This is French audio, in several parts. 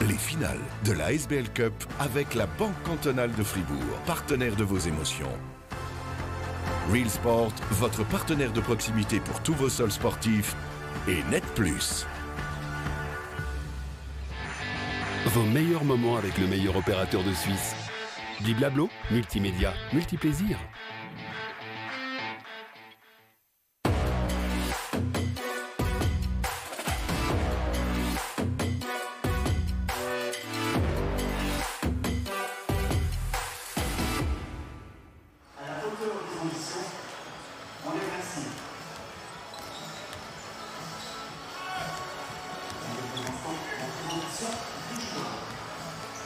Les finales de la SBL Cup avec la Banque Cantonale de Fribourg, partenaire de vos émotions. Real Sport, votre partenaire de proximité pour tous vos sols sportifs, et Net Plus. Vos meilleurs moments avec le meilleur opérateur de Suisse. Bliblablo, multimédia, multiplaisir.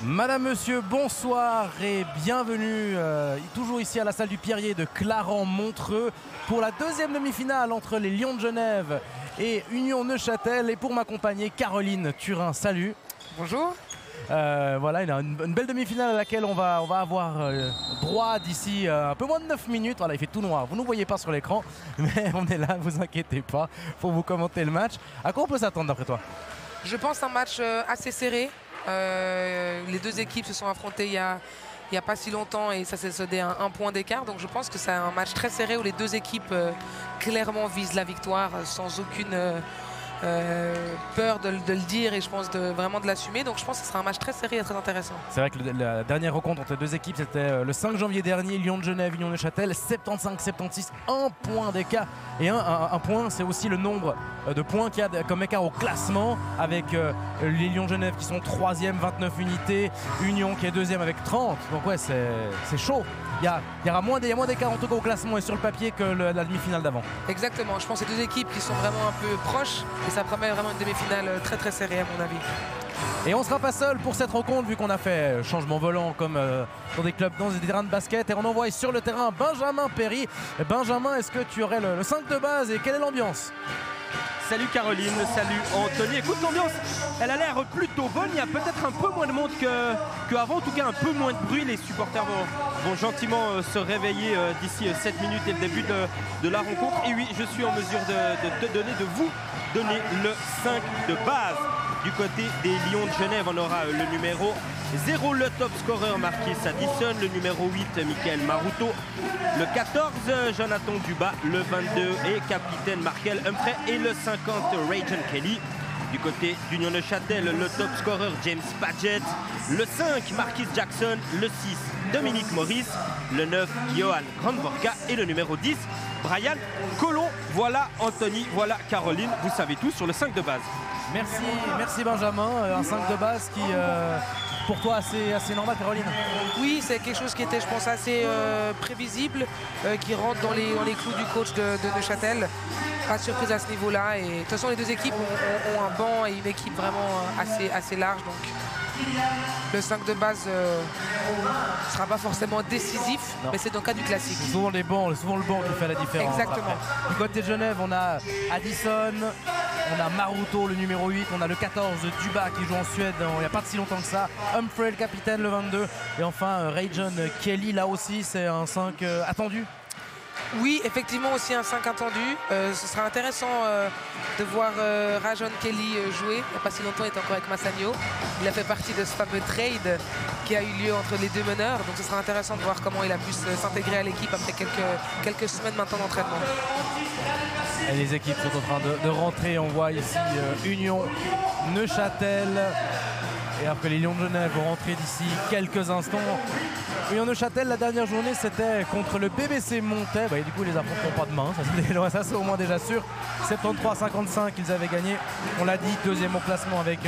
Madame, monsieur, bonsoir et bienvenue toujours ici à la salle du Pierrier de Clarens-Montreux pour la deuxième demi-finale entre les Lions de Genève et Union Neuchâtel. Et pour m'accompagner, Caroline Turin. Salut. Bonjour. Voilà, il y a une belle demi-finale à laquelle on va avoir droit d'ici un peu moins de 9 minutes. Voilà, il fait tout noir. Vous ne nous voyez pas sur l'écran, mais on est là, vous inquiétez pas, pour vous commenter le match. À quoi on peut s'attendre d'après toi? Je pense un match assez serré. Les deux équipes se sont affrontées il y a pas si longtemps et ça s'est soldé à un point d'écart. Donc je pense que c'est un match très serré où les deux équipes clairement visent la victoire sans aucune peur de le dire et je pense vraiment de l'assumer. Donc je pense que ce sera un match très serré et très intéressant. C'est vrai que la dernière rencontre entre les deux équipes, c'était le 5 janvier dernier, Lyon de Genève, Union Neuchâtel, 75-76, un point d'écart. Et un point, c'est aussi le nombre de points qu'il y a comme écart au classement avec les Lions de Genève qui sont 3e, 29 unités, Union qui est 2e avec 30. Donc ouais, c'est chaud. Il y a moins d'écart en tout cas au classement et sur le papier que la demi-finale d'avant. Exactement, je pense que c'est deux équipes qui sont vraiment un peu proches et ça promet vraiment une demi-finale très très serrée à mon avis. Et on ne sera pas seul pour cette rencontre vu qu'on a fait changement volant comme dans des clubs, dans des terrains de basket et on envoie sur le terrain Benjamin Perry. Benjamin, est-ce que tu aurais le 5 de base et quelle est l'ambiance? Salut Caroline, salut Anthony. Écoute, l'ambiance, elle a l'air plutôt bonne. Il y a peut-être un peu moins de monde qu'avant, en tout cas un peu moins de bruit. Les supporters vont gentiment se réveiller d'ici 7 minutes et le début de la rencontre. Et oui, je suis en mesure de vous donner le 5 de base. Du côté des Lions de Genève, on aura le numéro 0, le top scorer Marquis Addison, le numéro 8, Michael Maruto, le 14, Jonathan Duba, le 22 et capitaine Markel Humphrey et le 50, Rajan Kelly. Du côté d'Union Neuchâtel, le top scorer James Padgett, le 5, Marquis Jackson, le 6, Dominique Maurice, le 9, Johan Grandvorka et le numéro 10, Brian Colon. Voilà Anthony, voilà Caroline, vous savez tout sur le 5 de base. Merci Benjamin, un 5 de base qui pour toi assez normal Caroline? Oui, c'est quelque chose qui était je pense assez prévisible, qui rentre dans les clous du coach de Neuchâtel. Pas de surprise à ce niveau-là et de toute façon les deux équipes ont un banc et une équipe vraiment assez large. Donc le 5 de base ne sera pas forcément décisif, non. Mais c'est dans le cas du classique. C'est souvent le banc qui fait la différence. Exactement. Après. Du côté de Genève, on a Addison, on a Maruto, le numéro 8, on a le 14, Duba qui joue en Suède il n'y a pas si longtemps que ça, Humphrey, le capitaine, le 22, et enfin Rajan Kelly, là aussi c'est un 5 attendu. Oui, effectivement aussi un 5 attendu. Ce sera intéressant de voir Rajan Kelly jouer. Il n'y a pas si longtemps, il était encore avec Massagno. Il a fait partie de ce fameux trade qui a eu lieu entre les deux meneurs. Donc ce sera intéressant de voir comment il a pu s'intégrer à l'équipe après quelques semaines maintenant d'entraînement. Et les équipes sont en train de rentrer. On voit ici Union, Neuchâtel. Et après les Lions de Genève vont rentrer d'ici quelques instants. Union Neuchâtel, la dernière journée, c'était contre le BBC Montais. Et du coup, ils les affronteront pas demain. Ça, c'est au moins déjà sûr. 73-55, ils avaient gagné. On l'a dit, deuxième au classement avec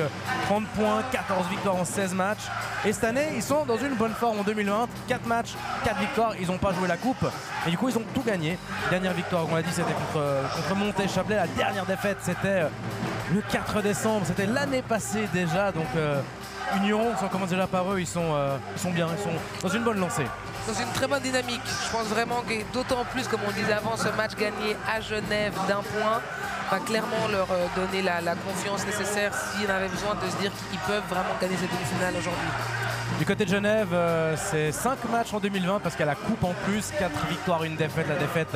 30 points, 14 victoires en 16 matchs. Et cette année, ils sont dans une bonne forme en 2020. 4 matchs, 4 victoires. Ils n'ont pas joué la coupe. Et du coup, ils ont tout gagné. Dernière victoire, on l'a dit, c'était contre Montais-Chablais. La dernière défaite, c'était le 4 décembre. C'était l'année passée déjà. Donc, Union, si on commence déjà par eux, ils sont bien, ils sont dans une bonne lancée. Dans une très bonne dynamique. Je pense vraiment que d'autant plus, comme on disait avant, ce match gagné à Genève d'un point. va clairement leur donner la confiance nécessaire s'ils en avaient besoin de se dire qu'ils peuvent vraiment gagner cette demi-finale aujourd'hui. Du côté de Genève, c'est 5 matchs en 2020 parce qu'il y a la coupe en plus, 4 victoires, 1 défaite. La défaite,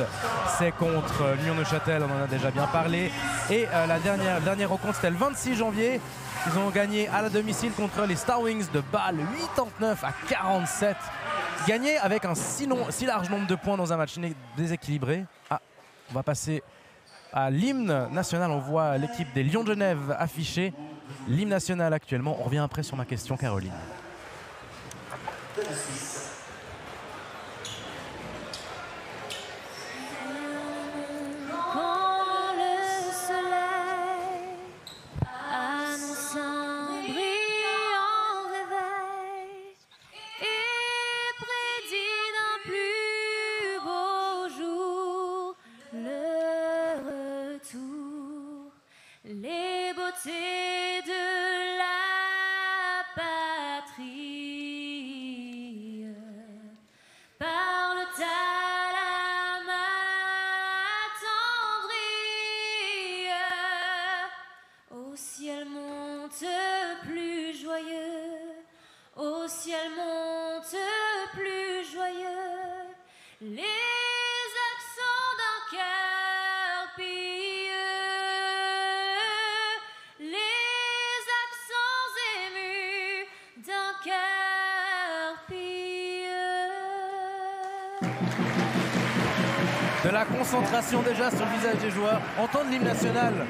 c'est contre Lyon Neuchâtel, on en a déjà bien parlé. Et la dernière rencontre, c'était le 26 janvier. Ils ont gagné à la domicile contre les Star Wings de Bâle, 89 à 47. Gagné avec un si large nombre de points dans un match déséquilibré. Ah, on va passer à l'hymne national. On voit l'équipe des Lions de Genève affichée. L'hymne national actuellement. On revient après sur ma question, Caroline. Quand le soleil annonce un brillant réveil et prédit d'un plus beau jour le retour, les beautés de la patrie parlent à l'âme attendrie. Au ciel monte plus joyeux, au ciel monte plus joyeux, les accents d'un cœur pieux, les accents émus d'un cœur pieux. De la concentration déjà sur le visage des joueurs. Entendre l'hymne national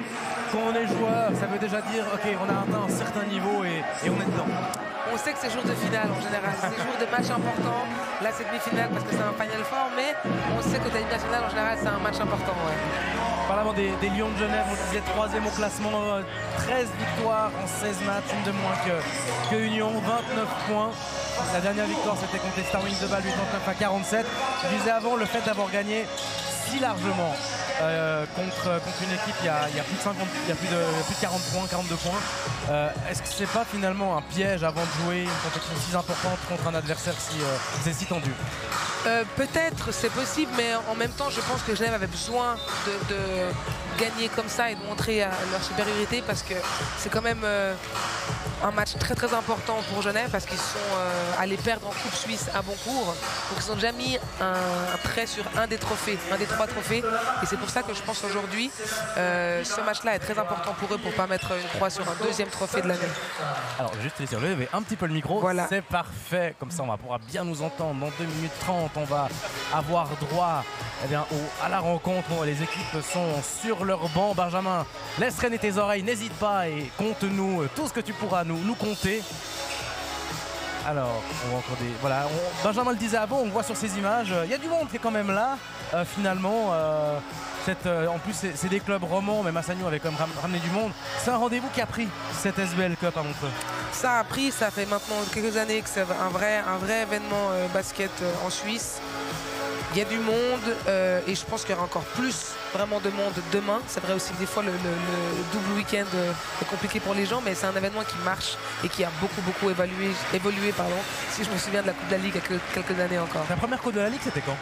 quand on est joueur, ça veut déjà dire ok, on a atteint un certain niveau et on est dedans. On sait que c'est jour de finale en général, c'est jour de match important. Là c'est demi-finale parce que c'est un Final Four, mais on sait que l'hymne national en général c'est un match important. Ouais. Parlant des Lions de Genève, on disait 3e au classement, 13 victoires en 16 matchs, une de moins que Union, 29 points. La dernière victoire c'était contre les Star Wings de Bâle, 89 à 47. Je disais avant le fait d'avoir gagné si largement contre une équipe il y a plus de 50, il y a plus de 40 points, 42 points. Est-ce que c'est pas finalement un piège avant de jouer une compétition si importante contre un adversaire c'est si tendu? Peut-être, c'est possible, mais en même temps, je pense que Genève avait besoin de gagner comme ça et de montrer leur supériorité parce que c'est quand même un match très très important pour Genève parce qu'ils sont allés perdre en Coupe Suisse à Boncourt. Donc ils ont déjà mis un trait sur un des trophées, un des 3 trophées. Et c'est pour ça que je pense aujourd'hui, ce match-là est très important pour eux pour ne pas mettre une croix sur un 2e trophée de l'année. Alors juste laisser relever un petit peu le micro, voilà. C'est parfait, comme ça on va pouvoir bien nous entendre. Dans 2 minutes 30, on va avoir droit à la rencontre. Les équipes sont sur leur banc. Benjamin, laisse traîner tes oreilles, n'hésite pas et compte-nous tout ce que tu pourras nous compter. Alors, on voit encore des... Voilà, Benjamin le disait avant, on voit sur ces images, il y a du monde qui est quand même là, finalement. En plus, c'est des clubs romans, mais Massagno avait quand même ramené du monde. C'est un rendez-vous qui a pris cette SBL Cup à Montreux. Ça a pris, ça fait maintenant quelques années que c'est un vrai événement basket en Suisse. Il y a du monde et je pense qu'il y aura encore plus vraiment de monde demain. C'est vrai aussi que des fois le double week-end est compliqué pour les gens, mais c'est un événement qui marche et qui a beaucoup évolué si je me souviens de la Coupe de la Ligue il y a quelques années encore. La première Coupe de la Ligue, c'était quand?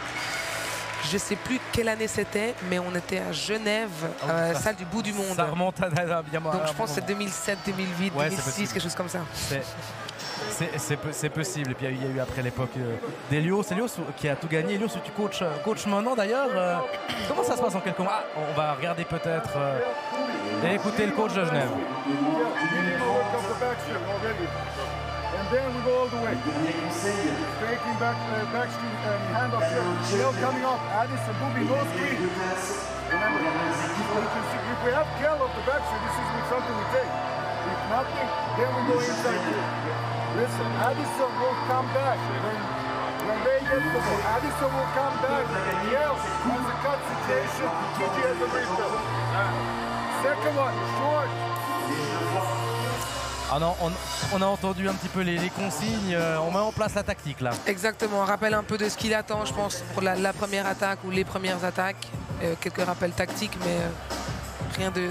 Je ne sais plus quelle année c'était, mais on était à Genève, salle du bout du monde. Ça remonte à bien. Donc je pense que c'est 2007, 2008, ouais, 2006, quelque chose comme ça. C'est possible. Et puis il y a eu après l'époque d'Elios. Elios qui a tout gagné. Elios, tu coaches maintenant d'ailleurs. Comment ça se passe en quelques mois? On va regarder peut-être et écouter le coach de Genève. And then we go all the way. Breaking back hand off here. Still coming off. Addison, Booby, no screen. Remember, if we have Kell off the backside, this is something we take. If nothing, then we go inside here. Listen, Addison will come back. When they get the ball, Addison will come back. Kell has a cut situation. Gigi has a refill. Second one, short. Ah non, on a entendu un petit peu les consignes, on met en place la tactique là. Exactement, on rappelle un peu de ce qu'il attend, je pense, pour la première attaque ou les premières attaques. Quelques rappels tactiques, mais rien de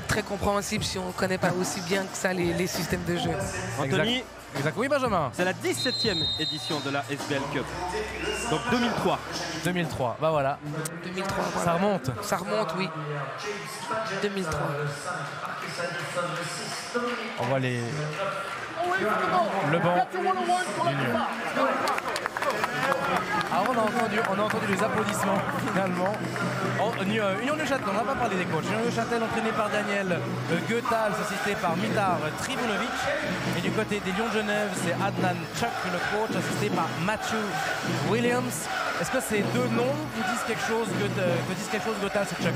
très compréhensible si on ne connaît pas aussi bien que ça les systèmes de jeu. Anthony, Exact. Oui, Benjamin. C'est la 17e édition de la SBL Cup. Donc 2003. 2003, bah voilà. 2003. Ça Voilà. remonte. Ça remonte, oui. 2003. On voit le banc d'Union. Alors on a entendu les applaudissements finalement. Union Neuchâtel, on n'a pas parlé des coachs. Union Neuchâtel entraîné par Daniel Goethals, assisté par Mitar Trivunovic. Et du côté des Lions de Genève, c'est Adnan Chuck, le coach, assisté par Matthew Williams. Est-ce que ces deux noms vous disent quelque chose, Goethals et Chuck?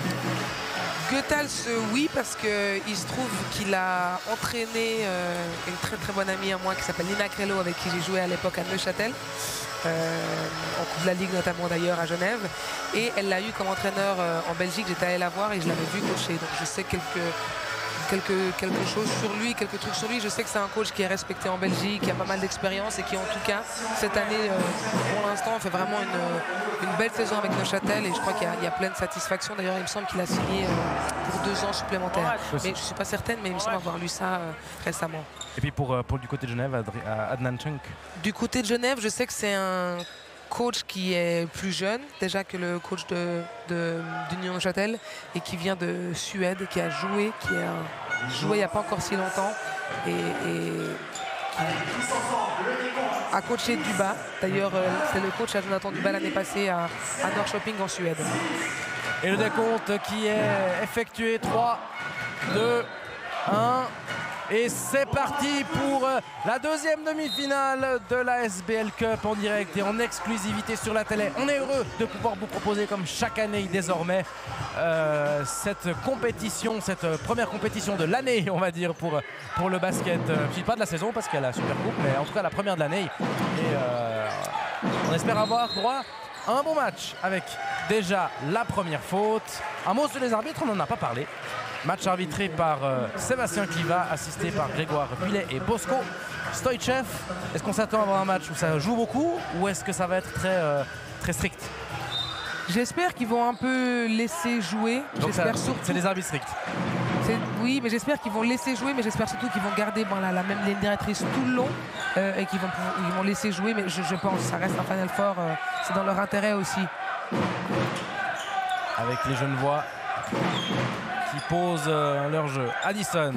Goethals, oui, parce qu'il se trouve qu'il a entraîné une très très bonne amie à moi qui s'appelle Nina Crello, avec qui j'ai joué à l'époque à Neuchâtel, en Coupe de la Ligue notamment d'ailleurs à Genève. Et elle l'a eu comme entraîneur en Belgique, j'étais allé la voir et je l'avais vu coacher. Donc je sais quelque chose sur lui, quelques trucs sur lui. Je sais que c'est un coach qui est respecté en Belgique, qui a pas mal d'expérience et qui en tout cas cette année pour l'instant fait vraiment une belle saison avec Neuchâtel, et je crois qu'il y a plein de satisfaction. D'ailleurs il me semble qu'il a signé pour 2 ans supplémentaires, mais je ne suis pas certaine, mais il me semble avoir lu ça récemment. Et puis pour du côté de Genève, Adnan Chuck. Du côté de Genève, je sais que c'est un coach qui est plus jeune déjà que le coach d'Union Neuchâtel, et qui vient de Suède, qui a joué il n'y a pas encore si longtemps, et qui a coaché Duba. D'ailleurs, c'est le coach à Jonathan Duba l'année passée à Norrköping en Suède. Et le décompte qui est effectué, 3, 2, 1. Et c'est parti pour la deuxième demi-finale de la SBL Cup en direct et en exclusivité sur la télé. On est heureux de pouvoir vous proposer comme chaque année désormais cette compétition, cette première compétition de l'année, on va dire, pour le basket. Puis pas de la saison parce qu'il y a la Super Coupe, mais en tout cas la première de l'année. Et on espère avoir droit à un bon match avec déjà la première faute. Un mot sur les arbitres, on n'en a pas parlé. Match arbitré par Sébastien Kliva, assisté par Grégoire Pilet et Bosco Stoïchev. Est-ce qu'on s'attend à avoir un match où ça joue beaucoup, ou est-ce que ça va être très strict? J'espère qu'ils vont un peu laisser jouer. C'est des arbitres stricts. Oui, mais j'espère qu'ils vont laisser jouer, mais j'espère surtout qu'ils vont garder la même ligne directrice tout le long, et qu'ils vont laisser jouer. Mais je pense que ça reste un Final Four, c'est dans leur intérêt aussi. Avec les Genevois qui posent leur jeu. Addison.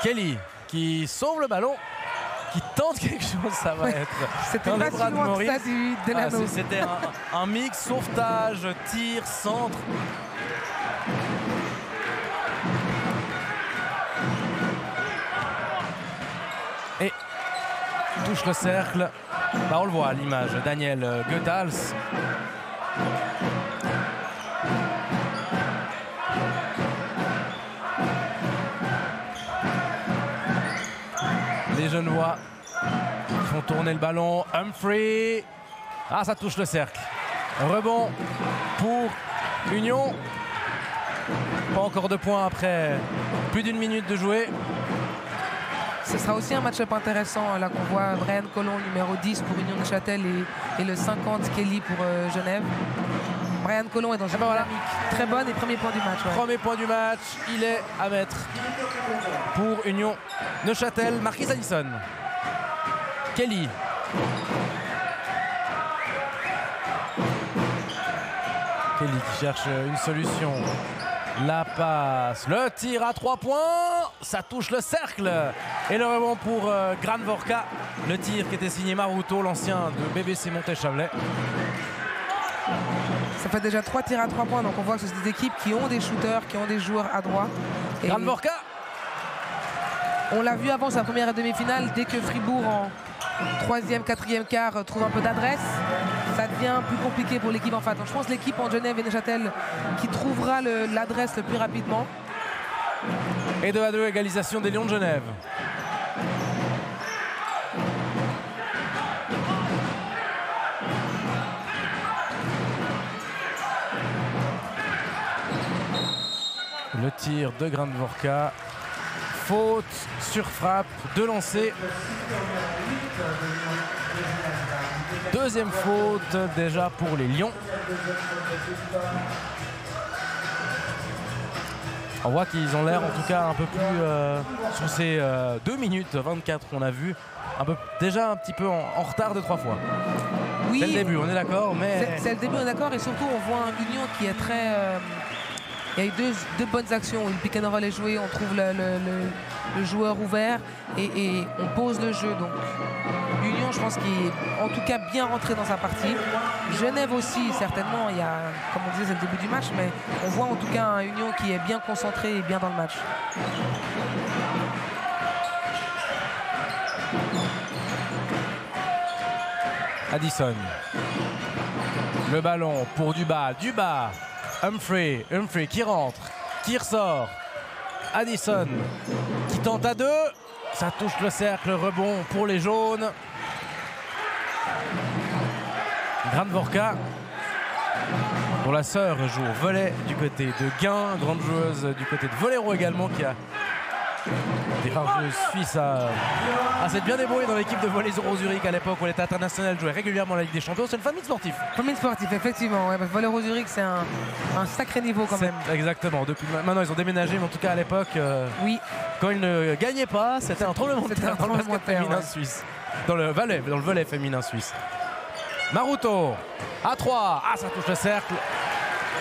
Kelly qui sauve le ballon, qui tente quelque chose, ça va être c'était dans pas les bras si de loin Maurice. que ça du Delano. C'était un mix, sauvetage, tir, centre. Et touche le cercle. On le voit à l'image, Daniel Goethals. Les Genevois font tourner le ballon. Humphrey. Ah, ça touche le cercle. Rebond pour Union. Pas encore de points après plus d'une minute de jouer. Ce sera aussi un match-up intéressant. Là qu'on voit Brian Colon, numéro 10 pour Union Neuchâtel, et le 50 Kelly pour Genève. Brian Colon est dans une dynamique très bonne, et premier point du match. Ouais. Premier point du match, il est à mettre pour Union Neuchâtel. Marquis Addison. Kelly. Kelly qui cherche une solution. La passe, le tir à 3 points, ça touche le cercle. Et le rebond pour Granvorka. Le tir qui était signé Maruto, l'ancien de BBC Montéchablais. Ça fait déjà 3 tirs à 3 points, donc on voit que c'est des équipes qui ont des shooters, qui ont des joueurs à droit. Granvorka. On l'a vu avant sa première demi-finale, dès que Fribourg en 3e, 4e quart trouve un peu d'adresse, ça devient plus compliqué pour l'équipe en face. Donc je pense que l'équipe en Genève et Neuchâtel qui trouvera l'adresse le plus rapidement. Et 2-2, égalisation des Lions de Genève. Le tir de Granvorka. Faute sur frappe de lancer. Deuxième faute déjà pour les Lions. On voit qu'ils ont l'air en tout cas un peu plus, sur ces 2 minutes 24 qu'on a vu, déjà un petit peu en retard de 3 fois. Oui, c'est le début, on est d'accord, mais... C'est le début, on est d'accord, et surtout on voit un Union qui est très... il y a eu deux bonnes actions où le pick and roll est joué, on trouve le joueur ouvert et on pose le jeu. Donc Union, je pense qu'il est en tout cas bien rentré dans sa partie. Genève aussi, certainement, il y a, comme on disait, c'est le début du match, mais on voit en tout cas un Union qui est bien concentré et bien dans le match. Addison. Le ballon pour Duba. Humphrey qui rentre, qui ressort. Addison qui tente à 2. Ça touche le cercle, rebond pour les jaunes. Grandvorka, dont la sœur joue au volley du côté de Gain, grande joueuse du côté de Vollero également, qui a des rares joueuses suisses à s'être bien débrouillée dans l'équipe de volley Zoro Zurich à l'époque où elle était internationale, jouait régulièrement la Ligue des Champions. C'est une famille sportive. Famille sportive, effectivement. Ouais, Volley Zurich, c'est un sacré niveau quand même. Exactement. Maintenant, ils ont déménagé, mais en tout cas à l'époque, oui. Quand ils ne gagnaient pas, c'était un tremblement de terre dans le basket féminin suisse. Dans le volley féminin suisse. Maruto à 3. Ah, ça touche le cercle.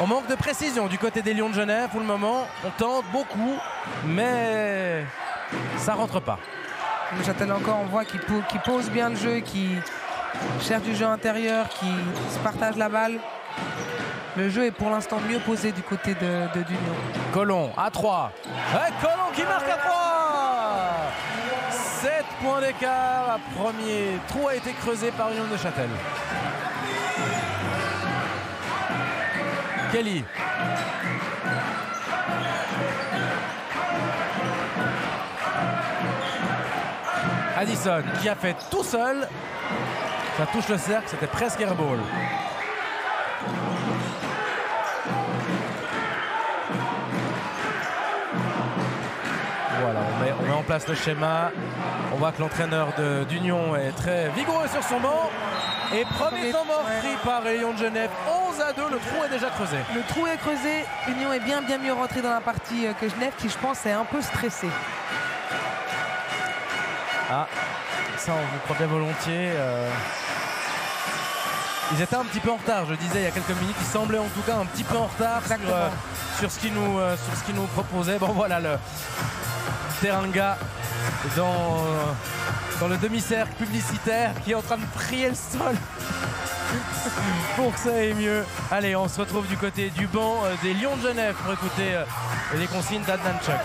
On manque de précision du côté des Lions de Genève pour le moment. On tente beaucoup, mais ça rentre pas. Neuchâtel encore, on voit qu'il pose bien le jeu, qui cherche du jeu intérieur, qui se partage la balle. Le jeu est pour l'instant mieux posé du côté d'Union. Colomb à 3. Et Colomb qui marque à 3. 7 points d'écart. Un premier trou a été creusé par Union de Neuchâtel. Kelly. Addison qui a fait tout seul. Ça touche le cercle, c'était presque airball. Voilà, on met en place le schéma. On voit que l'entraîneur d'Union est très vigoureux sur son banc. Et premier temps mort pris par les Lions de Genève. 11-2, le trou est déjà creusé. Le trou est creusé. Union est bien mieux rentré dans la partie que Genève, qui je pense est un peu stressé. Ah, ça on vous croit bien volontiers. Ils étaient un petit peu en retard, je disais il y a quelques minutes. Ils semblaient en tout cas un petit peu en retard sur ce qu'ils nous proposaient. Bon voilà le Teranga dans le demi-cercle publicitaire qui est en train de prier le sol pour que ça aille mieux. Allez, on se retrouve du côté du banc des Lions de Genève pour écouter les consignes d'Adnan Chuck.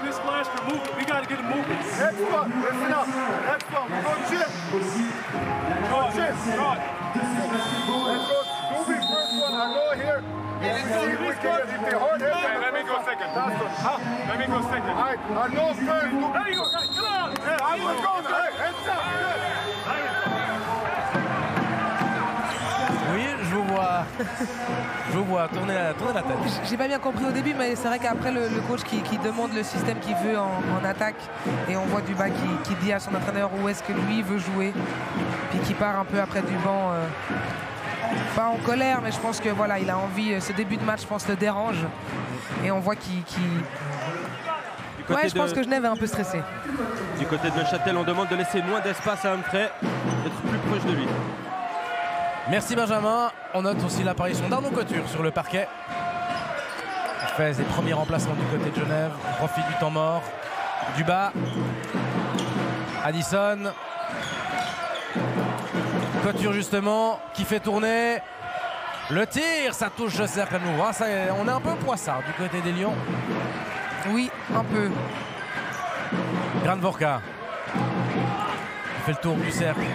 This flash for movement. We got to get him moving. Next one. Listen up. Next one. We're going chip. Go chip. God. Let's go. Moving first one. I go here. Let's see if we can get it. Hard hit. Okay, let me go second. Huh? Let me go second. All right. I know first. Let me go. Come on. Yeah, I was going. Hey, heads up. Good. Oui, je vous vois tourner la tête. J'ai pas bien compris au début, mais c'est vrai qu'après le coach qui demande le système qu'il veut en attaque, et on voit Duba qui dit à son entraîneur où est-ce que lui veut jouer, puis qui part un peu après du banc, pas en colère, mais je pense que voilà, il a envie. Ce début de match, je pense, le dérange, et on voit qu'il ouais, je pense que Genève est un peu stressé. Du côté de Neuchâtel, on demande de laisser moins d'espace à Humphrey, d'être plus proche de lui. Merci Benjamin. On note aussi l'apparition d'Arnaud Couture sur le parquet. Il fait ses premiers remplacements du côté de Genève. Il profite du temps mort. Duba. Addison. Couture justement qui fait tourner. Le tir, ça touche le cercle à nouveau. On est un peu poissard du côté des Lions. Oui, un peu. Grandvorka. Il fait le tour du cercle.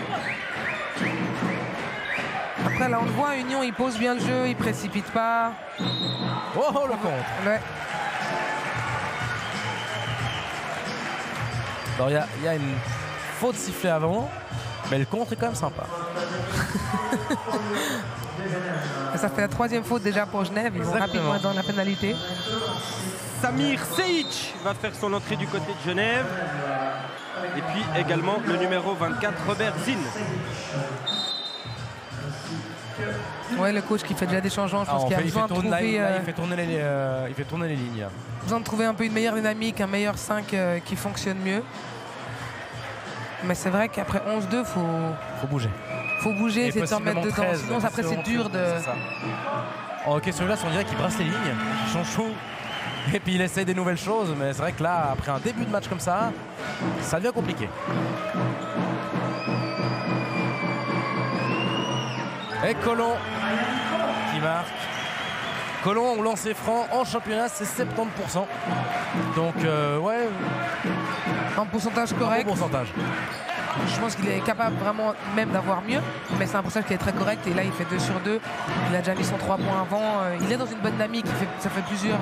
Après là on le voit, Union il pose bien le jeu, il précipite pas. Oh le contre. Ouais. Alors il y a une faute sifflée avant, mais le contre est quand même sympa. Ça fait la 3e faute déjà pour Genève, ils vont rapidement dans la pénalité. Samir Sejic va faire son entrée du côté de Genève. Et puis également le numéro 24, Robert Zinn. Ouais, le coach qui fait déjà des changements, je pense qu'il a besoin de trouver... il fait tourner les lignes. Besoin de trouver un peu une meilleure dynamique, un meilleur 5 qui fonctionne mieux. Mais c'est vrai qu'après 11-2, faut bouger. Faut bouger, essayer de s'en mettre dedans. 13, sinon, après, c'est dur de... En hockey sur glace, on dirait qu'il brasse les lignes, il change tout. Et puis il essaye des nouvelles choses. Mais c'est vrai que là, après un début de match comme ça devient compliqué. Et Colomb qui marque. Colomb au lancer franc en championnat, c'est 70%. Donc ouais, un pourcentage correct. Un bon pourcentage. Je pense qu'il est capable vraiment même d'avoir mieux, mais c'est un pourcentage qui est très correct. Et là, il fait 2 sur 2. Il a déjà mis son 3 points avant. Il est dans une bonne dynamique. Ça fait plusieurs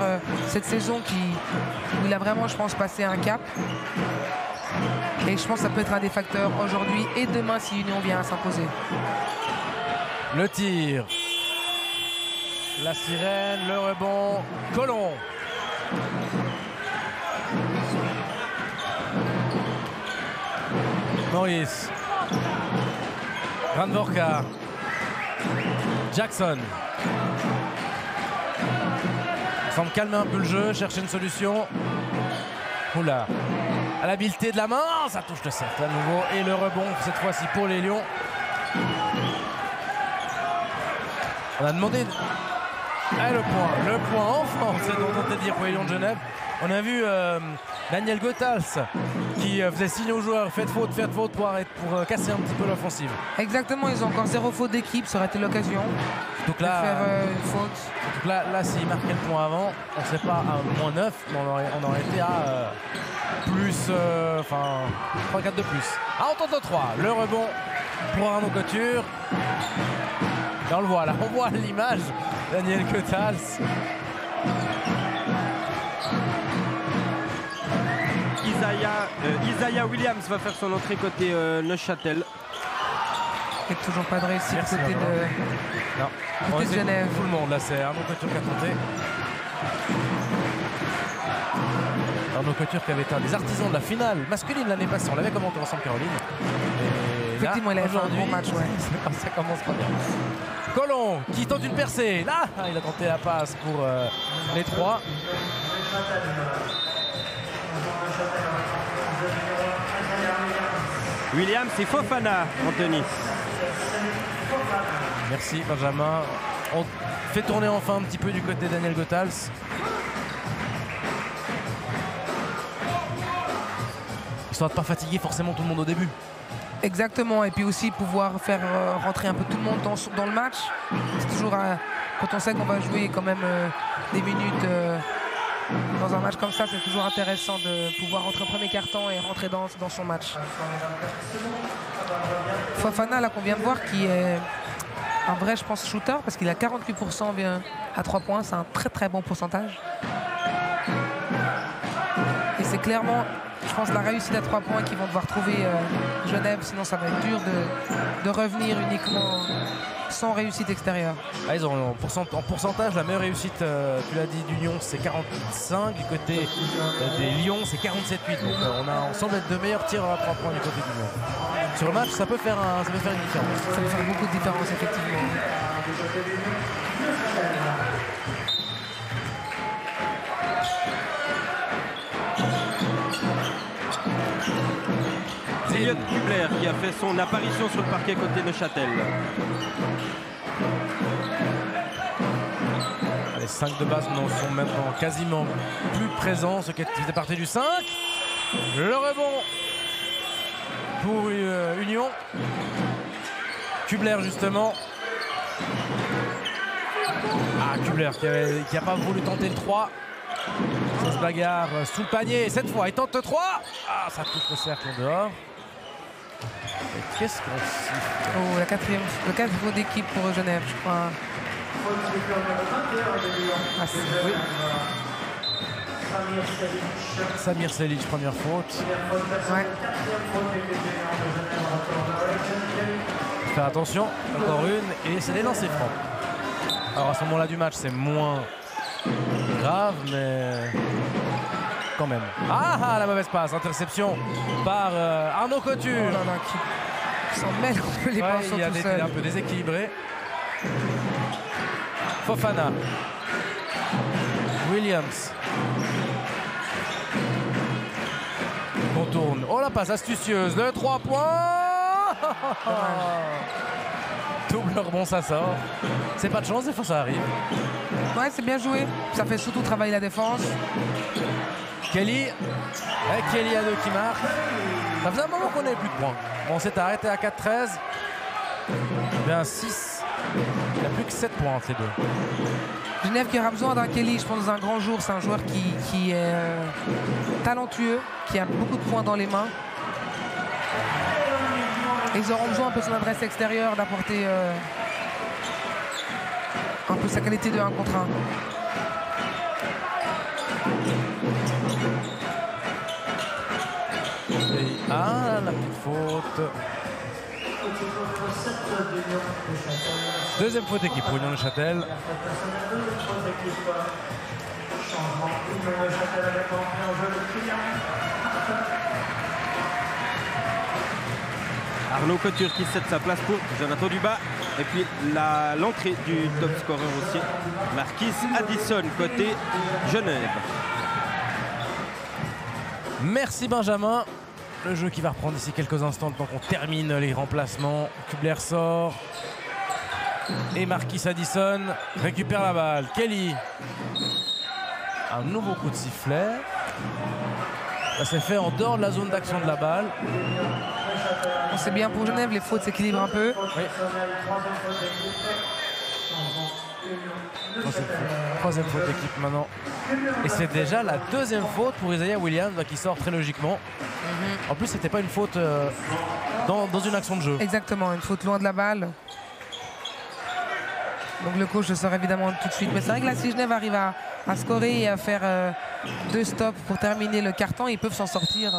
cette saison où il a vraiment, je pense, passé un cap. Et je pense que ça peut être un des facteurs aujourd'hui et demain si Union vient à s'imposer. Le tir. La sirène, le rebond. Colomb. Maurice. Randvorka. Jackson. Il semble calmer un peu le jeu, chercher une solution. Oula. À l'habileté de la main, ça touche le cercle à nouveau. Et le rebond, cette fois-ci pour les Lions. On a demandé le point enfin, c'est dont on t'a dit pour les Lions de Genève. On a vu Daniel Goethals qui faisait signe aux joueurs, faites faute pour casser un petit peu l'offensive. Exactement, ils ont encore 0 faute d'équipe, ça aurait été l'occasion de faire une faute. Donc là s'ils marquaient le point avant, on ne serait pas à moins 9, mais on aurait été à plus, 3-4 de plus. Ah, on tente le 3, le rebond pour Arnaud Couture. Là on le voit, là on voit l'image, Daniel Goethals. Isaiah Williams va faire son entrée côté Neuchâtel. Et toujours pas de réussite côté de Genève. Tout le monde là, c'est Arnaud Couture qui a tenté. Arnaud Couture qui avait été un des artisans de la finale masculine l'année passée. On l'avait commenté ensemble, Caroline. Et effectivement, il a fait un bon match. Ouais. Ça commence pas bien. Colomb qui tente une percée. Là, il a tenté la passe pour les 3. Williams et Fofana, Anthony. Merci Benjamin. On fait tourner enfin un petit peu du côté de Daniel Goethals. Histoire de ne pas fatiguer forcément tout le monde au début. Exactement, et puis aussi pouvoir faire rentrer un peu tout le monde dans le match. C'est toujours quand on sait qu'on va jouer quand même des minutes dans un match comme ça, c'est toujours intéressant de pouvoir rentrer au premier quart-temps et rentrer dans son match. Fofana, là qu'on vient de voir, qui est un vrai, je pense, shooter, parce qu'il a 48% à 3 points, c'est un très très bon pourcentage. Et c'est clairement, je pense, la réussite à 3 points qu'ils vont devoir trouver Genève, sinon ça va être dur de revenir uniquement sans réussite extérieure. Ah, ils ont en pourcentage la meilleure réussite, tu l'as dit, d'Union, c'est 45, du côté des Lions c'est 47,8. Donc on semble être de meilleurs tireurs à 3 points du côté d'Union. Sur le match, ça peut faire une différence. Ça peut faire beaucoup de différence, effectivement. C'est Elliot Kubler qui a fait son apparition sur le parquet côté Neuchâtel. Les 5 de base sont maintenant quasiment plus présents, ce qui faisait partie du 5. Le rebond pour Union. Kubler justement. Ah, Kubler qui n'a pas voulu tenter le 3. Ça se bagarre sous le panier. Cette fois, il tente le 3. Ah, ça touche le cercle en dehors. Et qu'est-ce qu'on siffle? Oh, le 4e d'équipe pour Genève, je crois. Ah, oui. Samir Selic, première faute. Ouais. Faire attention, encore une, et c'est les lancers francs. Alors à ce moment-là du match, c'est moins grave, mais quand même. Ah, la mauvaise passe, interception par Arnaud Couture. Oh là là, qui s'en mêle un peu les Ouais, pinceaux il a tout été seul. un peu déséquilibré. Fofana. Williams. Contourne. Oh, la passe astucieuse. Le 3 points. Double rebond, ça sort. C'est pas de chance, des fois ça arrive. Ouais, c'est bien joué. Ça fait surtout travailler la défense. Kelly. Et Kelly à 2 qui marque. Ça faisait un moment qu'on n'avait plus de points. Bon, on s'est arrêté à 4-13. Bien 6. Il n'y a plus que 7 points entre les deux. Genève qui aura besoin d'un Kelly, je pense, dans un grand jour. C'est un joueur qui est talentueux, qui a beaucoup de points dans les mains. Et ils auront besoin un peu de son adresse extérieure, d'apporter un peu sa qualité de 1 contre 1. Ah, la petite faute. Deuxième faute équipe pour Union de Châtel. Arnaud Couture qui cède sa place pour Jonathan Dubas. Et puis l'entrée du top scorer aussi, Marquis Addison côté Genève. Merci Benjamin. Le jeu qui va reprendre d'ici quelques instants, le temps qu'on termine les remplacements. Kubler sort. Et Marquis Addison récupère la balle. Kelly. Un nouveau coup de sifflet. Ça s'est fait en dehors de la zone d'action de la balle. Bon, c'est bien pour Genève, les fautes s'équilibrent un peu. Oui. Troisième faute d'équipe maintenant. Et c'est déjà la deuxième faute pour Isaiah Williams qui sort très logiquement. En plus, c'était pas une faute dans une action de jeu. Exactement, une faute loin de la balle. Donc le coach le sort évidemment tout de suite. Mais c'est vrai que là, si Genève arrive à scorer et à faire 2 stops pour terminer le carton, ils peuvent s'en sortir.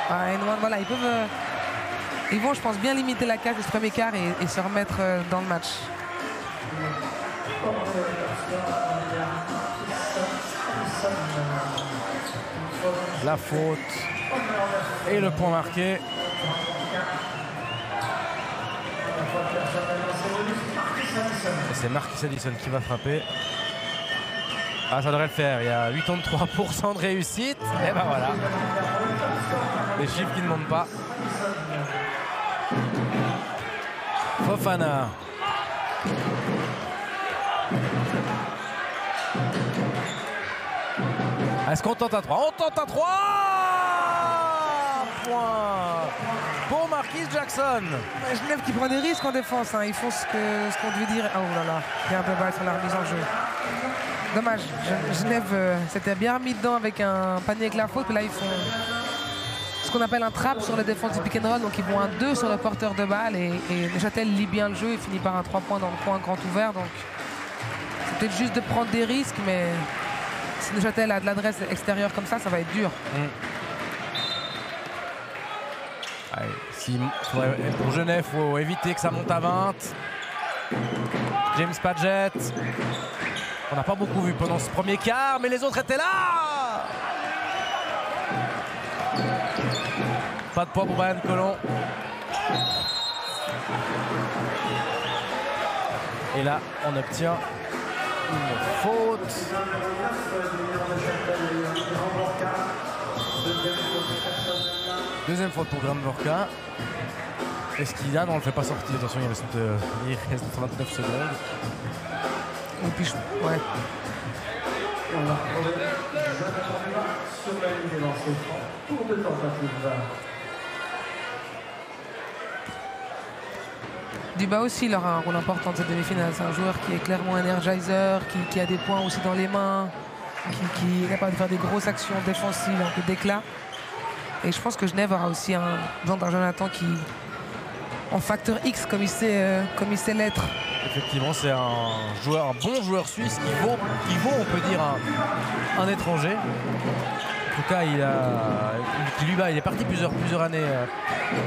Voilà, ils vont, je pense, bien limiter la casse de ce premier quart et se remettre dans le match. La faute et le point marqué. Et c'est Marquis Addison qui va frapper. Ah, ça devrait le faire. Il y a 83% de réussite. Et ben voilà. Les chiffres qui ne montent pas. Fofana. Est-ce qu'on tente à 3? On tente à 3 points pour Marquis Jackson. Genève qui prend des risques en défense. Ils font ce qu'on devait dire. Oh là là, il y a un peu bas sur la remise en jeu. Dommage. Genève s'était bien remis dedans avec un panier avec la faute. Et là, ils font ce qu'on appelle un trap sur la défense du pick and roll. Donc, ils vont un 2 sur le porteur de balle. Et Neuchâtel lit bien le jeu. Il finit par un 3 points dans le coin grand ouvert. Donc, c'est peut-être juste de prendre des risques. Mais si Neuchâtel a de l'adresse extérieure comme ça, ça va être dur. Allez, pour Genève, il faut éviter que ça monte à 20. James Padgett. On n'a pas beaucoup vu pendant ce premier quart, mais les autres étaient là. Pas de poids pour Brian Colon. Et là, on obtient une faute. Deuxième faute pour Graham Vorka. Est-ce qu'il a? Non, on ne le fait pas sortir. Attention, il reste 29 secondes. Et puis, ouais. Dubas aussi, il aura un rôle important dans cette demi-finale. C'est un joueur qui est clairement energizer, qui a des points aussi dans les mains, qui est capable de faire des grosses actions défensives, un peu d'éclat. Et je pense que Genève aura aussi besoin d'un Jonathan qui, en facteur X, comme il sait l'être. Effectivement, c'est un bon joueur suisse qui vaut, on peut dire, un étranger. En tout cas, il est parti plusieurs années.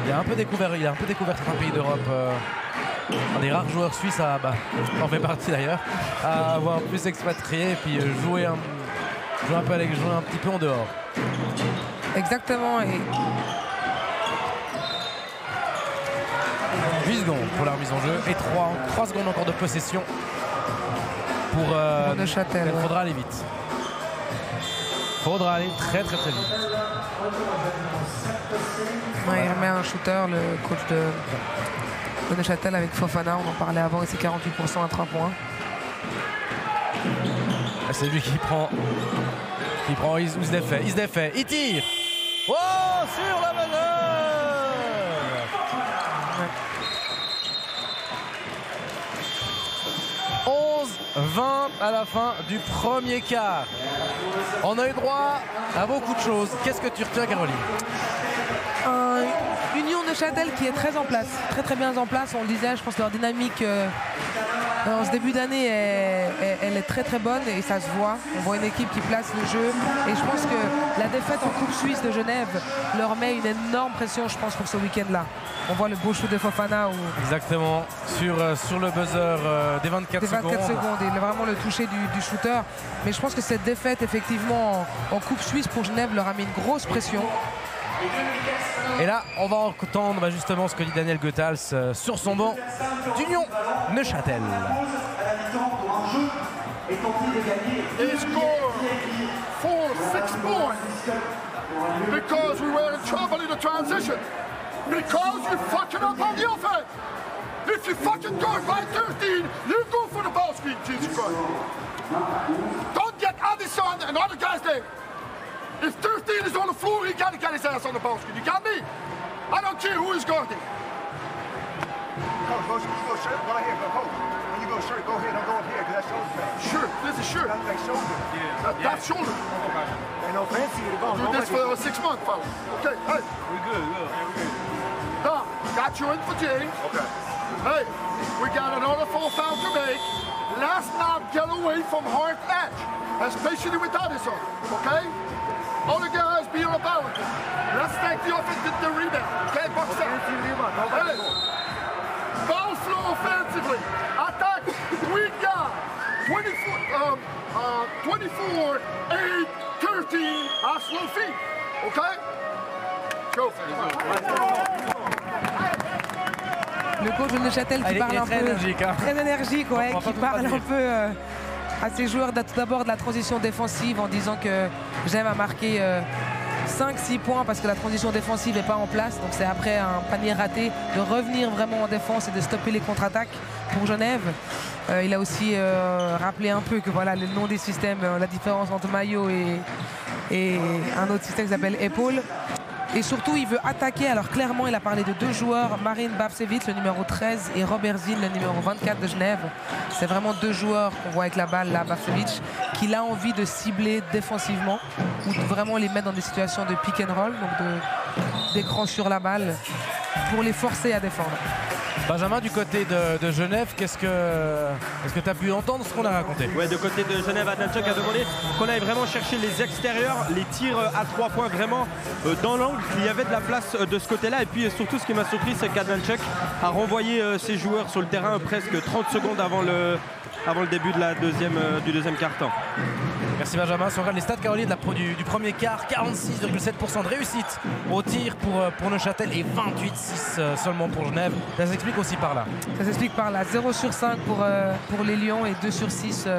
Il a un peu découvert certains pays d'Europe. Un des rares joueurs suisses en fait partie d'ailleurs, à avoir plus expatrié et puis jouer jouer un petit peu en dehors. Exactement. Et 8 secondes pour la remise en jeu et 3 secondes encore de possession pour Neuchâtel. Il faudra aller vite. Faudra aller très vite. Ouais, il remet un shooter, le coach de Neuchâtel avec Fofana, on en parlait avant, et c'est 48% à 3 points. C'est lui qui prend Isdefé. Isdefé, il tire. Oh, sur la valeur. 11-20 à la fin du premier quart. On a eu droit à beaucoup de choses. Qu'est-ce que tu retiens, Caroline? Union Neuchâtel qui est très en place, très bien en place. On le disait, je pense que leur dynamique en ce début d'année, elle est très bonne et ça se voit. On voit une équipe qui place le jeu et je pense que la défaite en Coupe Suisse de Genève leur met une énorme pression, je pense, pour ce week-end-là. On voit le beau shoot de Fofana. Exactement, sur le buzzer des 24 secondes. Il a vraiment le toucher du shooter. Mais je pense que cette défaite, effectivement, en Coupe Suisse pour Genève leur a mis une grosse pression. Et là, on va entendre justement ce que dit Daniel Goethals sur son banc d'Union Neuchâtel. They scored 4-6 points because we were in trouble in the transition. Because you fucking up on the offense. If you fucking go by 13, you go for the ball screen, Jesus Christ. Don't get Addison and other guys there. If 13 is on the floor, he got to get his ass on the ball screen. You got me? I don't care who is guarding. Coach, you go shirt, go ahead, go coach. When you go shirt, go ahead, don't go up here, because that's shoulder pad. Sure, this is sure. That's like shoulder. That's shoulder. Ain't no fancy to go. Do this for 6 months, fellas. Okay, hey. We good. Dom, got you in for James. Okay. Hey, we got another 4 foul to make. Let's not get away from hard edge, especially with Addison, okay? All the guys be on the balance. Let's take the offense, the rebound. Okay, box out. Hey, ball flow offensively. Attack. We got 24, 8, 13 à slow feet. Okay? Go. Le coach de Neuchâtel qui parle un peu énergique, hein. très énergique, ouais, qui parle un peu à ses joueurs tout d'abord de la transition défensive en disant que Genève a marqué 5-6 points parce que la transition défensive n'est pas en place. Donc c'est après un panier raté de revenir vraiment en défense et de stopper les contre-attaques pour Genève. Il a aussi rappelé un peu que voilà, le nom des systèmes, la différence entre maillot et un autre système qui s'appelle épaule. Et surtout, il veut attaquer. Alors clairement, il a parlé de 2 joueurs, Marin Bavcevic, le numéro 13, et Robert Zinn, le numéro 24 de Genève. C'est vraiment 2 joueurs qu'on voit avec la balle, là, Bavcevic, qu'il a envie de cibler défensivement ou de vraiment les mettre dans des situations de pick and roll, donc d'écran sur la balle, pour les forcer à défendre. Benjamin, du côté de Genève, est-ce que tu as pu entendre ce qu'on a raconté? Ouais, de côté de Genève, Adnanchuk a demandé qu'on aille vraiment chercher les extérieurs, les tirs à 3 points vraiment dans l'angle. Il y avait de la place de ce côté-là. Et puis surtout, ce qui m'a surpris, c'est qu'Adnanchuk a renvoyé ses joueurs sur le terrain presque 30 secondes avant le début du deuxième quart-temps. Merci Benjamin. Si on regarde les stats, Caroline, du premier quart, 46,7% de réussite au tir pour Neuchâtel et 28,6 seulement pour Genève. Ça s'explique aussi par là. Ça s'explique par là. 0 sur 5 pour les Lions et 2 sur 6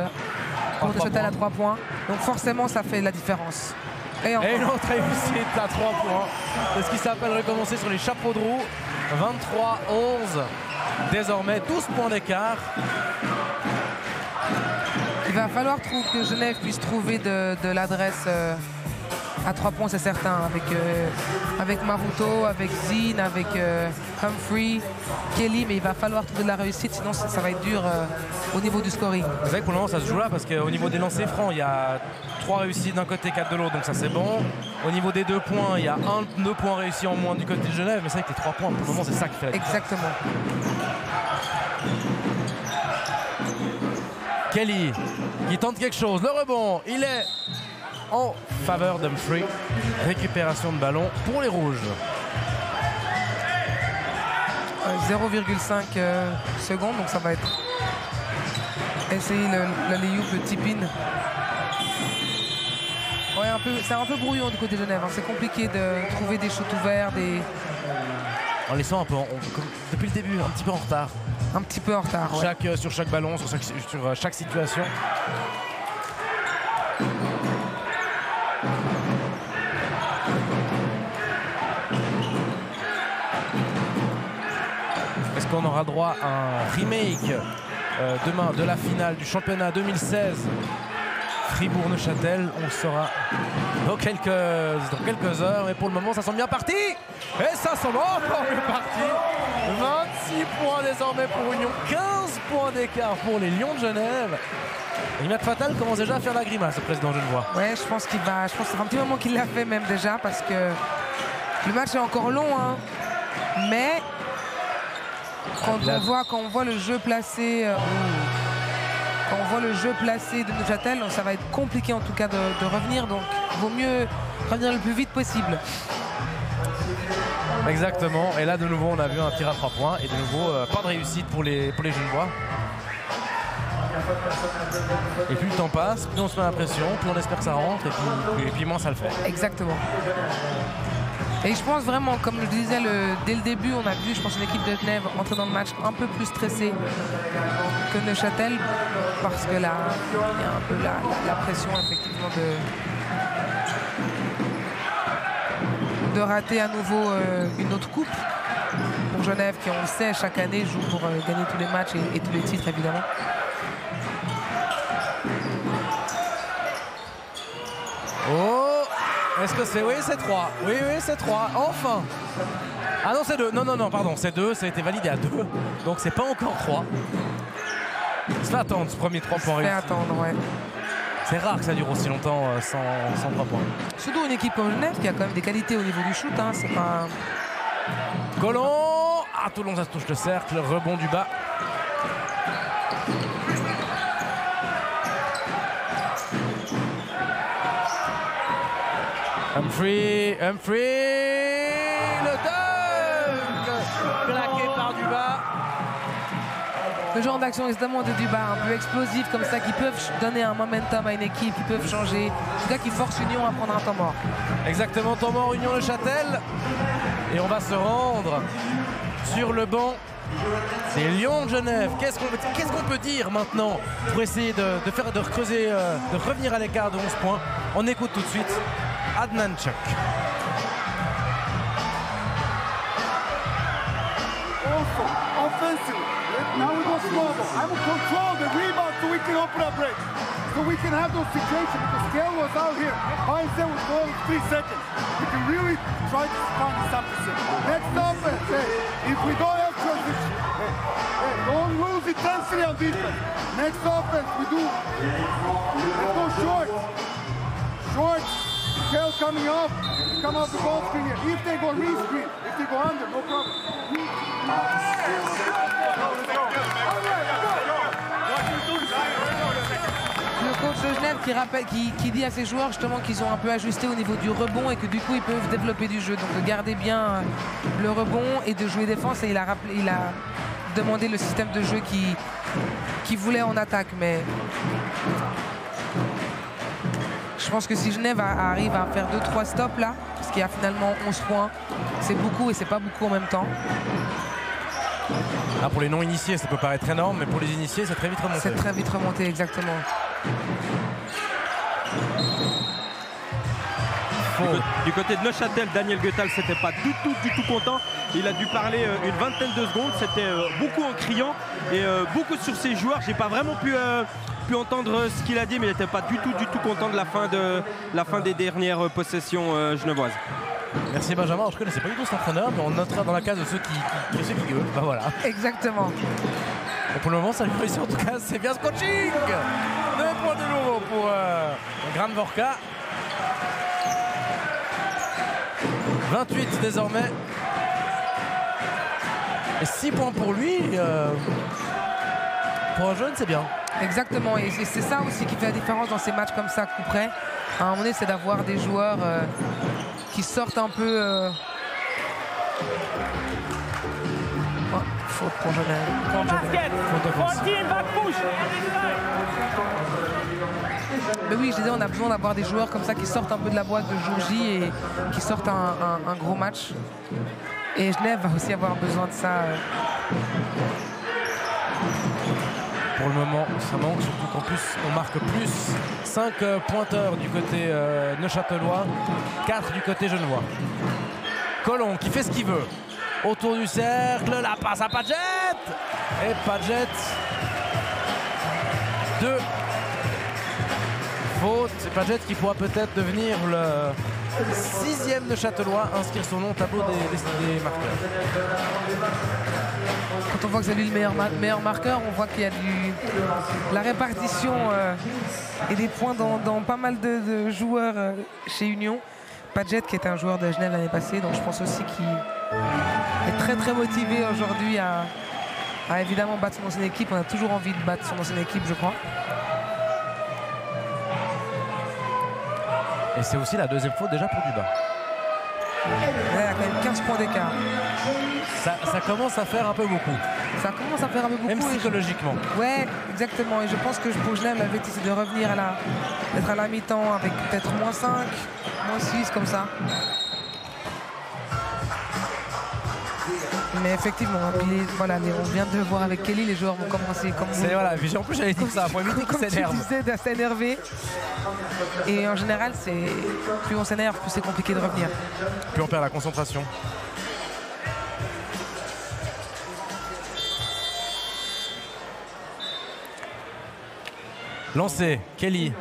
pour Neuchâtel à 3 points. Donc forcément, ça fait la différence. Et une autre réussite à 3 points. C'est ce qui s'appelle recommencer sur les chapeaux de roue. 23-11. Désormais, 12 points d'écart. Il va falloir que Genève puisse trouver de l'adresse à 3 points, c'est certain, avec Maruto, avec Zinn, avec Humphrey, Kelly, mais il va falloir trouver de la réussite, sinon ça va être dur au niveau du scoring. C'est vrai que pour le moment ça se joue là parce qu'au niveau des lancers francs, il y a 3 réussites d'un côté, 4 de l'autre, donc ça c'est bon. Au niveau des 2 points, il y a 2 points réussis en moins du côté de Genève, mais c'est vrai que les 3 points, pour le moment c'est ça qui fait la différence. Exactement. Kelly qui tente quelque chose, le rebond, il est en faveur d'Humphrey. Récupération de ballon pour les rouges. 0,5 secondes, donc ça va être essayer le lay-up, le tip-in. Ouais, c'est un peu brouillon du côté de Genève. Hein. C'est compliqué de trouver des shoots ouverts, En laissant un peu, depuis le début, un petit peu en retard. Un petit peu en retard. Ouais. Sur chaque ballon, sur chaque situation. Est-ce qu'on aura droit à un remake demain de la finale du championnat 2016 Fribourg-Neuchâtel? On le saura dans quelques heures, mais pour le moment ça semble bien parti et ça semble encore mieux parti. 26 points désormais pour Union, 15 points d'écart pour les Lions de Genève. Imad Fatal commence déjà à faire la grimace, le président genevois. Ouais, je pense que ça fait un petit moment qu'il l'a fait même déjà, parce que le match est encore long, hein. Mais quand on voit le jeu placé de Neuchâtel, ça va être compliqué en tout cas de revenir, donc il vaut mieux revenir le plus vite possible. Exactement, et là de nouveau on a vu un tir à 3 points et de nouveau pas de réussite pour les Genevois. Et plus le temps passe, plus on se met la pression, plus on espère que ça rentre et puis moins ça le fait. Exactement. Et je pense vraiment, comme je disais dès le début, on a vu, je pense, une équipe de Genève entrer dans le match un peu plus stressée que Neuchâtel, parce que là, il y a un peu la pression effectivement de rater à nouveau une autre coupe pour Genève, qui on le sait chaque année joue pour gagner tous les matchs et tous les titres évidemment. Oh, est-ce que c'est... Oui, c'est 3. Oui, c'est 3. Enfin. Ah non, c'est 2. Non, pardon, c'est 2. Ça a été validé à 2. Donc c'est pas encore 3. Ça fait attendre ce premier 3 points réussi. Ça fait attendre, ouais. C'est rare que ça dure aussi longtemps sans 3 points. Surtout une équipe comme Genève qui a quand même des qualités au niveau du shoot. Hein. C'est pas... Colomb. Ah, Toulon, ça se touche le cercle. Rebond du bas. Humphrey, le dunk claqué par Duba. Le genre d'action évidemment de Duba, un peu explosif comme ça, qui peuvent donner un momentum à une équipe, qui peuvent changer, en tout cas qui force Union à prendre un temps mort. Exactement, temps mort Union Neuchâtel. Et on va se rendre sur le banc des Lions de Genève. Qu'est-ce qu'on peut dire maintenant pour essayer de creuser, de revenir à l'écart de 11 points? On écoute tout de suite Adnan Chuk. Also, offensively, now we go slow. I will control the rebound so we can open up break. So we can have those situations because Scale was out here. Mindset was going 3 seconds. We can really try to find something. Next offense, if we don't have transition, don't lose intensity on defense. Next offense, let's go short. Short. Scale coming off, come off the ball screen here. If they go re-screen, if they go under, no problem. Le coach de Genève qui dit à ses joueurs justement qu'ils ont un peu ajusté au niveau du rebond et que du coup ils peuvent développer du jeu. Donc de garder bien le rebond et de jouer défense. Et il a demandé le système de jeu qu'il voulait en attaque. Mais je pense que si Genève arrive à faire 2-3 stops là, parce qu'il y a finalement 11 points, c'est beaucoup et c'est pas beaucoup en même temps. Là, pour les non-initiés, ça peut paraître énorme, mais pour les initiés, c'est très vite remonté. C'est très vite remonté, exactement. Du côté de Neuchâtel, Daniel Goethals n'était pas du tout content. Il a dû parler une vingtaine de secondes. C'était beaucoup en criant et beaucoup sur ses joueurs. J'ai pas vraiment pu entendre ce qu'il a dit, mais il n'était pas du tout content de la fin des dernières possessions genevoises. Merci Benjamin. Je ne connaissais pas du tout cet entraîneur, mais on notera dans la case de ceux qui gueulent. Bah voilà. Exactement. Et pour le moment, ça lui réussit en tout cas. C'est bien ce coaching. 2 points de nouveau pour Gran Vorka. 28 désormais. Et 6 points pour lui. Pour un jeune, c'est bien. Exactement. Et c'est ça aussi qui fait la différence dans ces matchs comme ça, coup près. À un moment donné, c'est d'avoir des joueurs qui sortent un peu... faute pour Genève. Basket. 14 back push. Mais oui, je disais, on a besoin d'avoir des joueurs comme ça qui sortent un peu de la boîte de jour J et qui sortent un gros match. Et Genève va aussi avoir besoin de ça. Pour le moment, ça manque, surtout qu'en plus, on marque plus 5 pointeurs du côté neuchâtelois, 4 du côté genevois. Colomb qui fait ce qu'il veut. Autour du cercle, la passe à Padgett. Et Padgett. 2 fautes. C'est Padgett qui pourra peut-être devenir le 6e neuchâtelois, inscrire son nom au tableau des marqueurs. Quand on voit que c'est lui le meilleur marqueur, on voit qu'il y a la répartition et des points dans pas mal de joueurs chez Union. Padgett qui était un joueur de Genève l'année passée, donc je pense aussi qu'il est très très motivé aujourd'hui à évidemment battre son ancienne équipe. On a toujours envie de battre son ancienne équipe, je crois. Et c'est aussi la deuxième faute déjà pour Dubas. Il y a quand même 15 points d'écart. Ça commence à faire un peu beaucoup. Ça commence à faire un peu beaucoup. Même psychologiquement. Ouais, exactement. Et je pense que pour Genève, la vérité, c'est de revenir d'être à la mi-temps avec peut-être moins 5, moins 6, comme ça. Mais effectivement, voilà, on vient de voir avec Kelly, les joueurs vont commencer comme vous. Voilà, en plus j'avais dit ça, comme tu disais, de s'énerver. Et en général, plus on s'énerve, plus c'est compliqué de revenir. Plus on perd la concentration. Lancé, Kelly.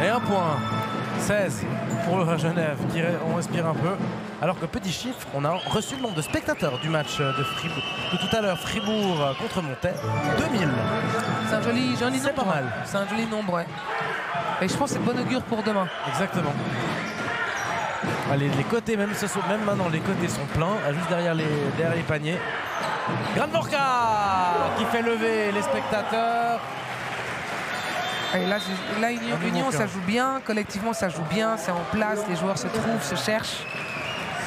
Et un point, 16 pour Genève, qui on respire un peu. Alors que petit chiffre, on a reçu le nombre de spectateurs du match de Fribourg, de tout à l'heure, Fribourg contre Montet, 2000. C'est un joli nombre. C'est pas mal. C'est un joli nombre, ouais. Et je pense que c'est bon augure pour demain. Exactement. Les côtés, même maintenant, les côtés sont pleins, juste derrière les paniers. Granvorka qui fait lever les spectateurs. Et là, Union, ça joue bien, collectivement ça joue bien, c'est en place, les joueurs se trouvent, se cherchent.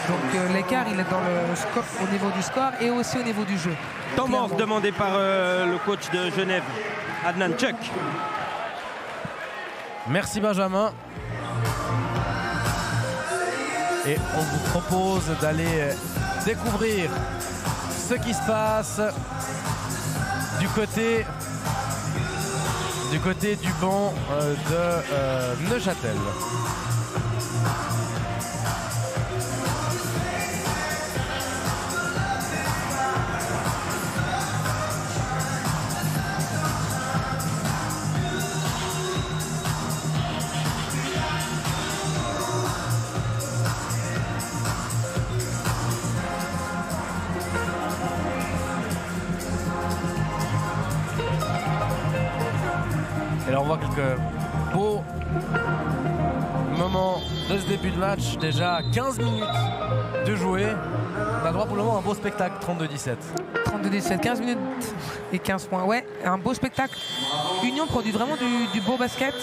Donc l'écart, il est dans le score, au niveau du score et aussi au niveau du jeu. Temps mort demandé par le coach de Genève, Adnan Tchuk. Merci Benjamin. Et on vous propose d'aller découvrir ce qui se passe du côté du banc de Neuchâtel. Et là on voit quelques beaux moments de ce début de match. Déjà 15 minutes de jouer. On a droit pour le moment à un beau spectacle, 32-17. 32-17, 15 minutes et 15 points. Ouais, un beau spectacle. Union produit vraiment du beau basket.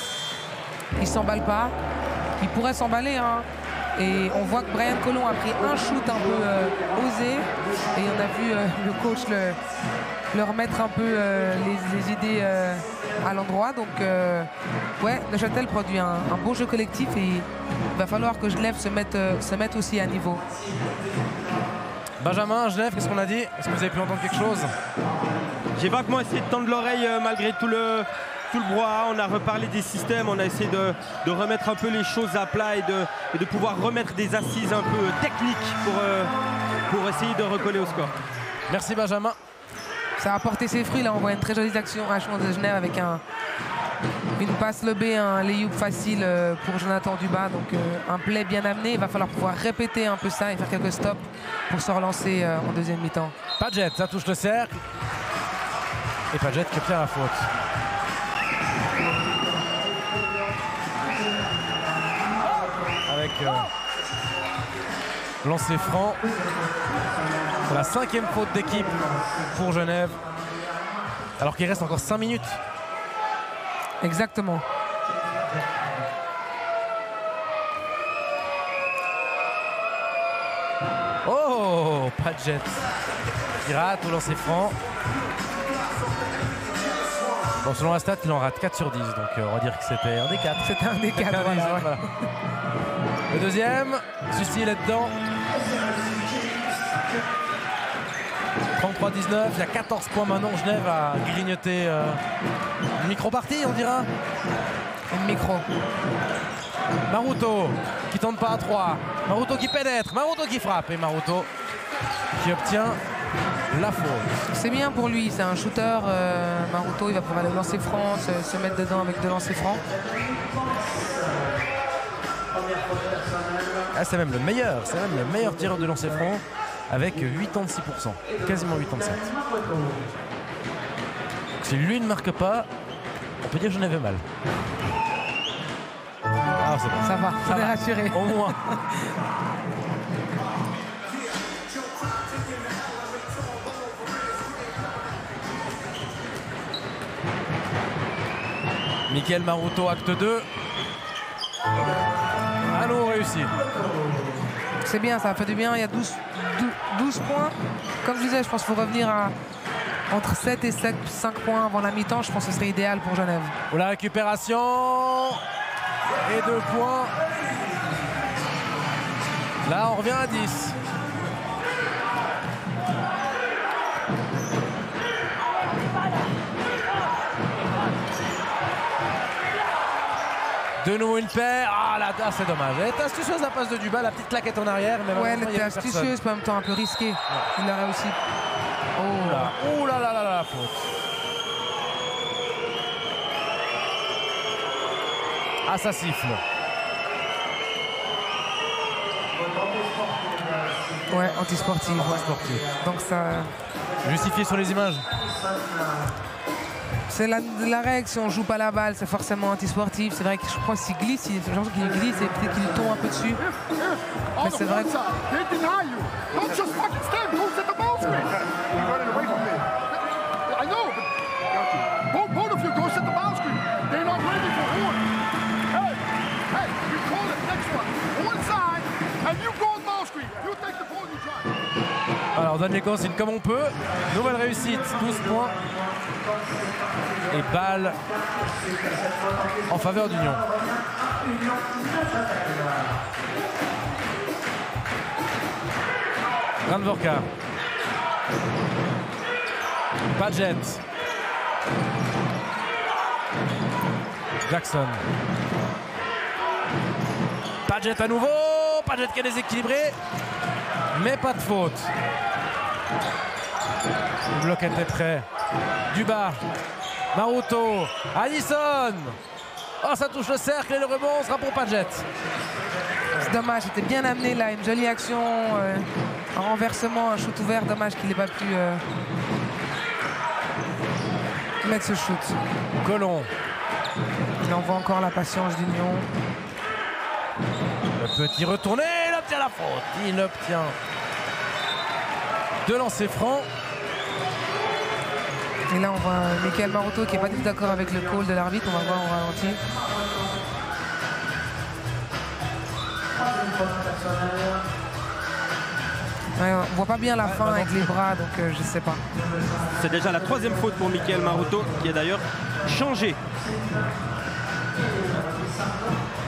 Il ne s'emballe pas. Il pourrait s'emballer, hein. Et on voit que Brian Colomb a pris un shoot un peu osé. Et on a vu le coach le remettre un peu les idées à l'endroit. Donc ouais, Neuchâtel produit un beau jeu collectif et il va falloir que Genève se mette aussi à niveau. Benjamin, Genève, qu'est-ce qu'on a dit? Est-ce que vous avez pu entendre quelque chose? J'ai vaguement essayé de tendre l'oreille malgré tout le brouhaha. On a reparlé des systèmes, on a essayé de remettre un peu les choses à plat et de pouvoir remettre des assises un peu techniques pour essayer de recoller au score. Merci Benjamin. Ça a apporté ses fruits, là on voit une très jolie action de Genève avec une passe lobée, un lay-up facile pour Jonathan Dubas, donc un play bien amené. Il va falloir pouvoir répéter un peu ça et faire quelques stops pour se relancer en deuxième mi-temps. Padgett, ça touche le cercle et Padgett qui obtient la faute. Avec lancer franc. C'est la 5e faute d'équipe pour Genève. Alors qu'il reste encore 5 minutes. Exactement. Oh, Padgett qui rate au lancer franc. Bon, selon la stat, il en rate 4 sur 10, donc on va dire que c'était un des 4. C'était un des 4, voilà, ouais. Le deuxième, Sucy il est dedans. 33-19, il y a 14 points maintenant. Genève a grignoté une micro-partie, on dira. Une micro. Maruto qui tente pas à 3. Maruto qui pénètre, Maruto qui frappe et Maruto qui obtient la faute. C'est bien pour lui, c'est un shooter. Maruto, il va pouvoir aller lancer franc, se mettre dedans avec 2 lancers francs. Ah, c'est même le meilleur tireur de lancer franc avec 86%, quasiment 87. Si lui ne marque pas, on peut dire que j'en avais mal. Ah, c'est bon. Ça va, on est rassuré. Au moins. Michael Maruto, acte 2. Allô, réussi. C'est bien, ça fait du bien. Il y a 12 points. Comme je disais, je pense qu'il faut revenir à entre 7 et 5 points avant la mi-temps. Je pense que ce serait idéal pour Genève. Pour la récupération. Et 2 points. Là, on revient à 10. De nouveau une paire. Ah là, c'est dommage. Elle était astucieuse la passe de Duba, la petite claquette en arrière. Mais ouais, elle était astucieuse, mais en même temps un peu risquée. Il a réussi. Oh là, oh là là là là, la faute. Ah, ça siffle. Ouais, anti-sportif. Anti-sportif. Donc ça... Justifié sur les images. C'est la règle, si on joue pas la balle, c'est forcément anti-sportif. C'est vrai que je crois qu'il glisse, j'ai l'impression qu'il glisse et peut-être qu'il tombe un peu dessus. Mais c'est vrai que... Alors on donne les consignes comme on peut. Nouvelle réussite, 12 points. Et balle en faveur d'Union. Randvorka. Padgett. Jackson. Padgett à nouveau. Padgett qui est déséquilibré. Mais pas de faute. Le bloc était prêt. Duba. Maruto. Addison. Oh, ça touche le cercle et le rebond sera pour Padgett. C'est dommage, c'était bien amené là. Une jolie action. Un renversement, un shoot ouvert. Dommage qu'il n'ait pas pu mettre ce shoot. Colomb. Il envoie encore la patience d'Union. Le petit retourné, il obtient la faute. Il obtient 2 lancers francs. Et là, on voit Michael Maruto qui n'est pas du tout d'accord avec le call de l'arbitre. On va voir en ralenti. Ouais, on voit pas bien la fin avec les bras, donc je sais pas. C'est déjà la 3e faute pour Michael Maruto, qui a d'ailleurs changé.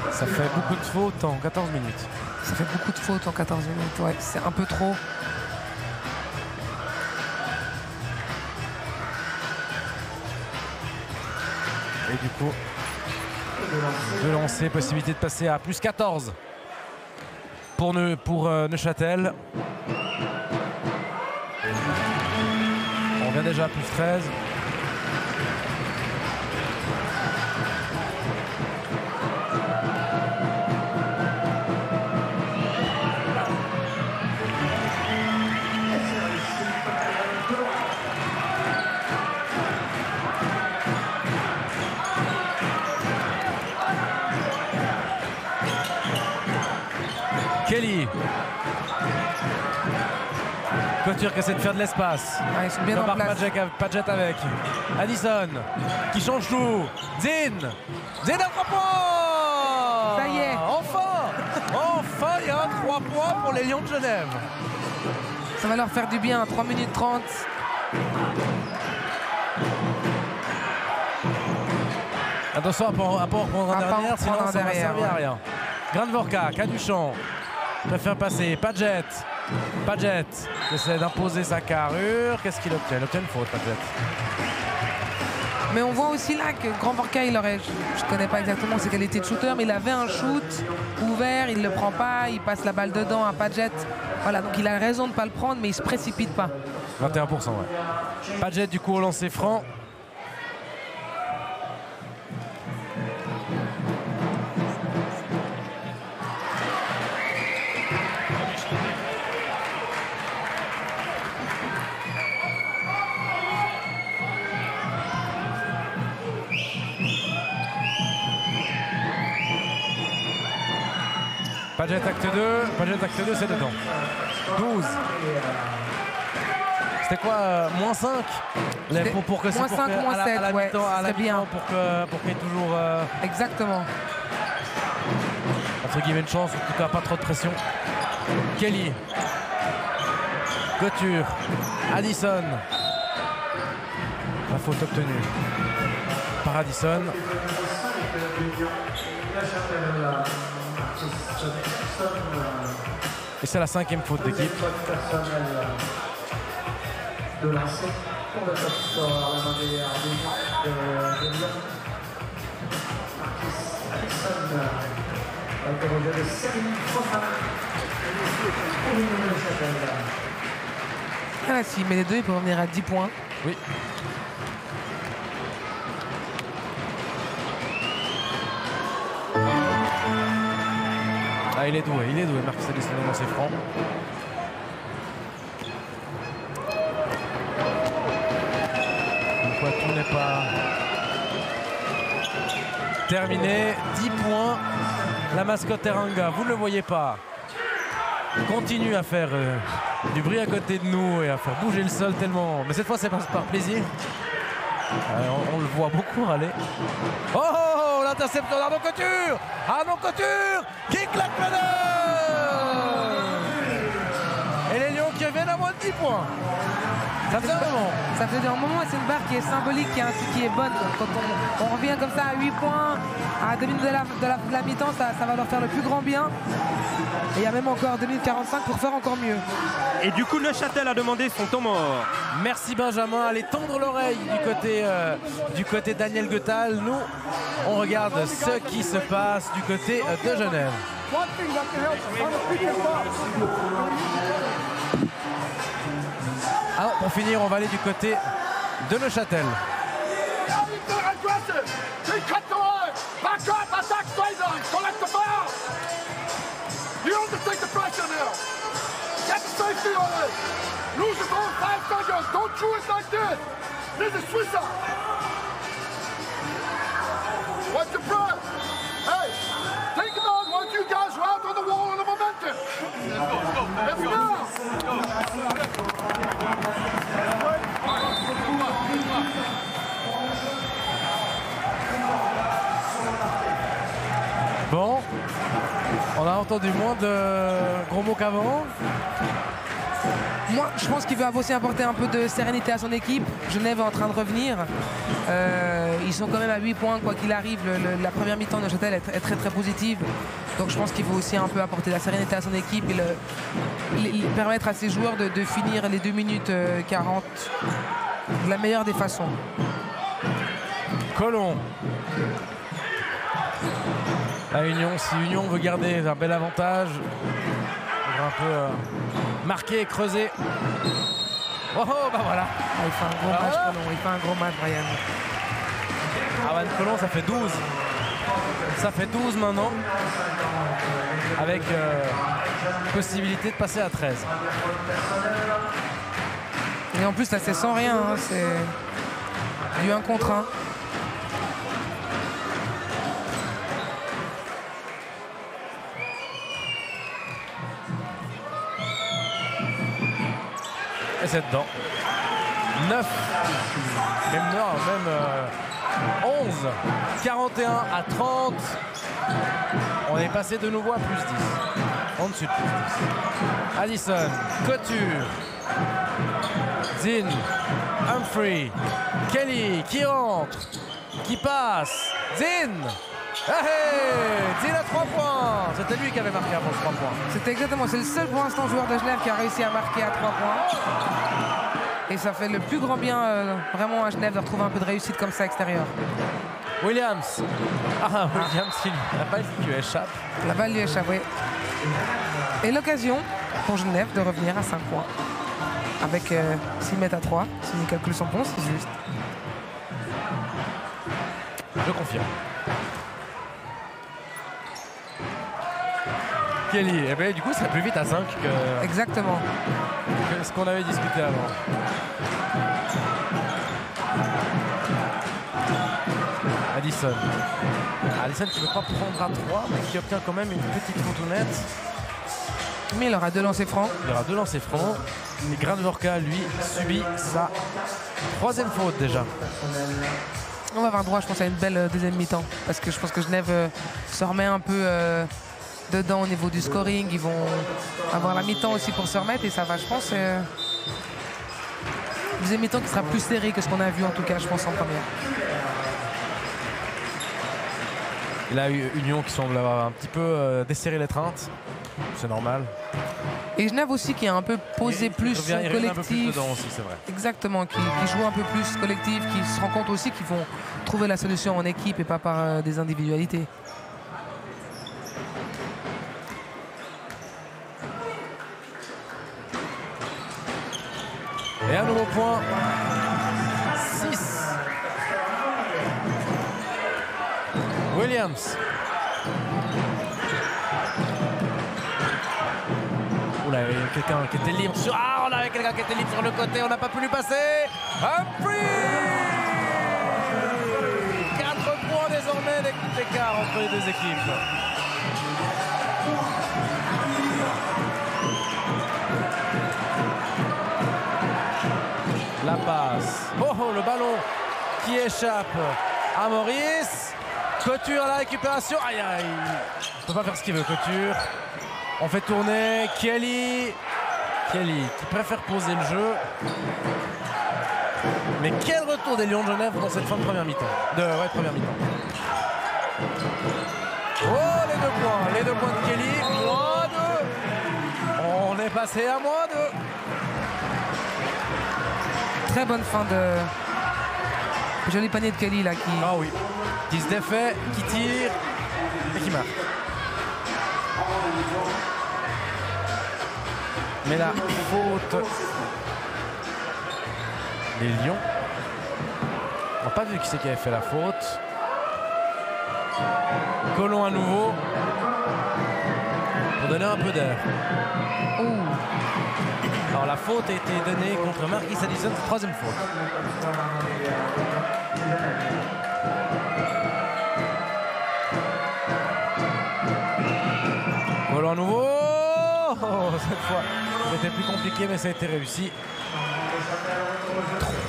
Ça fait beaucoup de fautes en 14 minutes. Ça fait beaucoup de fautes en 14 minutes, ouais, c'est un peu trop. Et du coup, 2 lancers, possibilité de passer à plus 14 pour Neuchâtel. On revient déjà à plus 13. Kelly. Couture qui essaie de faire de l'espace. Ils sont bien en place. Padgett avec Addison qui change tout. Zin à 3 points. Ça y est. Enfin, il y a 3 points pour les Lions de Genève. Ça va leur faire du bien. 3 minutes 30. Attention à ne pas en prendre un derrière, sinon ça va servir à rien. Grandvorka, Caduchamp, préfère passer. Padgett essaie d'imposer sa carrure. Qu'est-ce qu'il obtient? Il obtient une faute, Padgett. Mais on voit aussi là que Grandvorka, il aurait, je ne connais pas exactement ses qualités de shooter, mais il avait un shoot ouvert, il ne le prend pas, il passe la balle dedans à Padgett. Voilà, donc il a raison de ne pas le prendre, mais il ne se précipite pas. 21%, ouais. Padgett du coup au lancer franc. Padgett acte 2, c'est dedans. 12. C'était quoi moins 5 pour que moins 5, moins 7, ouais, c'était bien. Pour qu'il y ait toujours... Exactement. Entre guillemets une chance, en tout cas pas trop de pression. Kelly. Couture. Addison. La faute obtenue par Addison. Et c'est la 5e faute d'équipe. Ah, s'il met les deux, il peut revenir à 10 points. Oui. Ah, il est doué, Marcus Addison dans ses francs. Pourquoi tout n'est pas terminé. 10 points. La mascotte Teranga, vous ne le voyez pas, continue à faire du bruit à côté de nous et à faire bouger le sol tellement. Mais cette fois, c'est par plaisir. On le voit beaucoup râler. Oh, l'interception d'Arnaud Couture. Arnaud Couture qui claque le nez. Et les Lions qui reviennent à moins de 10 points. Ça fait un moment. Ça fait un moment, c'est une barre qui est symbolique, qui est bonne. Quand on revient comme ça à 8 points, à 2 minutes de la mi-temps, ça va leur faire le plus grand bien. Et il y a même encore 2 minutes 45 pour faire encore mieux. Et du coup, Neuchâtel a demandé son temps mort. Merci Benjamin. Allez tendre l'oreille du côté Daniel Goethal. Nous, on regarde ce qui se passe du côté de Genève. Alors, pour finir, on va aller du côté de Neuchâtel. Lose the ball 5 seconds. Don't chew it like this. This is Swisser. What's the press? Hey, think about what you guys were out on the wall and the momentum. Let's go. Bon, on a entendu moins de gros mots qu'avant. Moi, je pense qu'il veut aussi apporter un peu de sérénité à son équipe. Genève est en train de revenir. Ils sont quand même à 8 points, quoi qu'il arrive. La première mi-temps de Neuchâtel est très très positive. Donc je pense qu'il faut aussi un peu apporter de la sérénité à son équipe et permettre à ses joueurs de finir les 2 minutes 40 de la meilleure des façons. Colomb. La Union, si Union veut garder un bel avantage, il va un peu marquer et creuser. Oh, bah voilà. Il fait un gros match, Colomb. Il fait un gros match, Brian. Arvan Colomb, ça fait 12. Ça fait 12 maintenant. Avec possibilité de passer à 13. Et en plus, là, c'est sans rien. Hein. C'est du 1 contre 1. c'est dedans. 9. Même 11. 41 à 30. On est passé de nouveau à plus 10. En dessus de plus 10. Addison, Couture, Zinn, Humphrey, Kelly qui rentre, qui passe. Zinn. Zinn à 3 points. C'était lui qui avait marqué avant 3 points. C'était exactement, c'est le seul pour l'instant joueur de Genève qui a réussi à marquer à 3 points. Et ça fait le plus grand bien vraiment à Genève de retrouver un peu de réussite comme ça extérieur. Williams. Ah, Williams, la balle qui lui échappe. La balle lui échappe, oui. Et l'occasion pour Genève de revenir à 5 points. Avec 6 mètres à 3, si je calcule son pont, c'est juste. Je confirme. Kelly, eh bien, du coup, il serait plus vite à 5 que, exactement. Que ce qu'on avait discuté avant. Addison. Addison qui ne veut pas prendre à 3, mais qui obtient quand même une petite photonette. Mais il aura 2 lancers francs. Il aura 2 lancers francs. Et Granorka, lui, subit sa 3e faute déjà. On va avoir droit, je pense, à une belle deuxième mi-temps. Parce que je pense que Genève se remet un peu dedans au niveau du scoring. Ils vont avoir la mi-temps aussi pour se remettre. Et ça va, je pense, deuxième mi-temps qui sera plus serré que ce qu'on a vu, en tout cas, je pense, en première. Et là, Union qui semble avoir un petit peu desserré l'étreinte. C'est normal. Et Genève aussi qui a un peu posé plus son collectif. Un peu plus dedans aussi, c'est vrai. Exactement, qui joue un peu plus collectif, qui se rend compte aussi qu'ils vont trouver la solution en équipe et pas par des individualités. Et un nouveau point. 6. Williams. Oula, il y avait quelqu'un qui était libre sur... Ah, on avait quelqu'un qui était libre sur le côté, on n'a pas pu lui passer. Humphrey. 4 points désormais d'écart entre les deux équipes. La passe. Oh, le ballon qui échappe à Maurice. Couture à la récupération. Aïe, aïe. Il ne peut pas faire ce qu'il veut, Couture. On fait tourner Kelly. Kelly qui préfère poser le jeu. Mais quel retour des Lions de Genève dans cette fin de première mi-temps. Première mi-temps. Oh, les 2 points de Kelly. -2. On est passé à -2. Très bonne fin de... Joli panier de Kelly là qui... Ah oui. Qui se défait, qui tire et qui marque. Mais la faute des Lions. On n'a pas vu qui c'est qui avait fait la faute. Colomb à nouveau. Pour donner un peu d'air. Alors la faute a été donnée contre Marquis Addison, 3e faute. Colomb à nouveau. Oh, cette fois, c'était plus compliqué, mais ça a été réussi.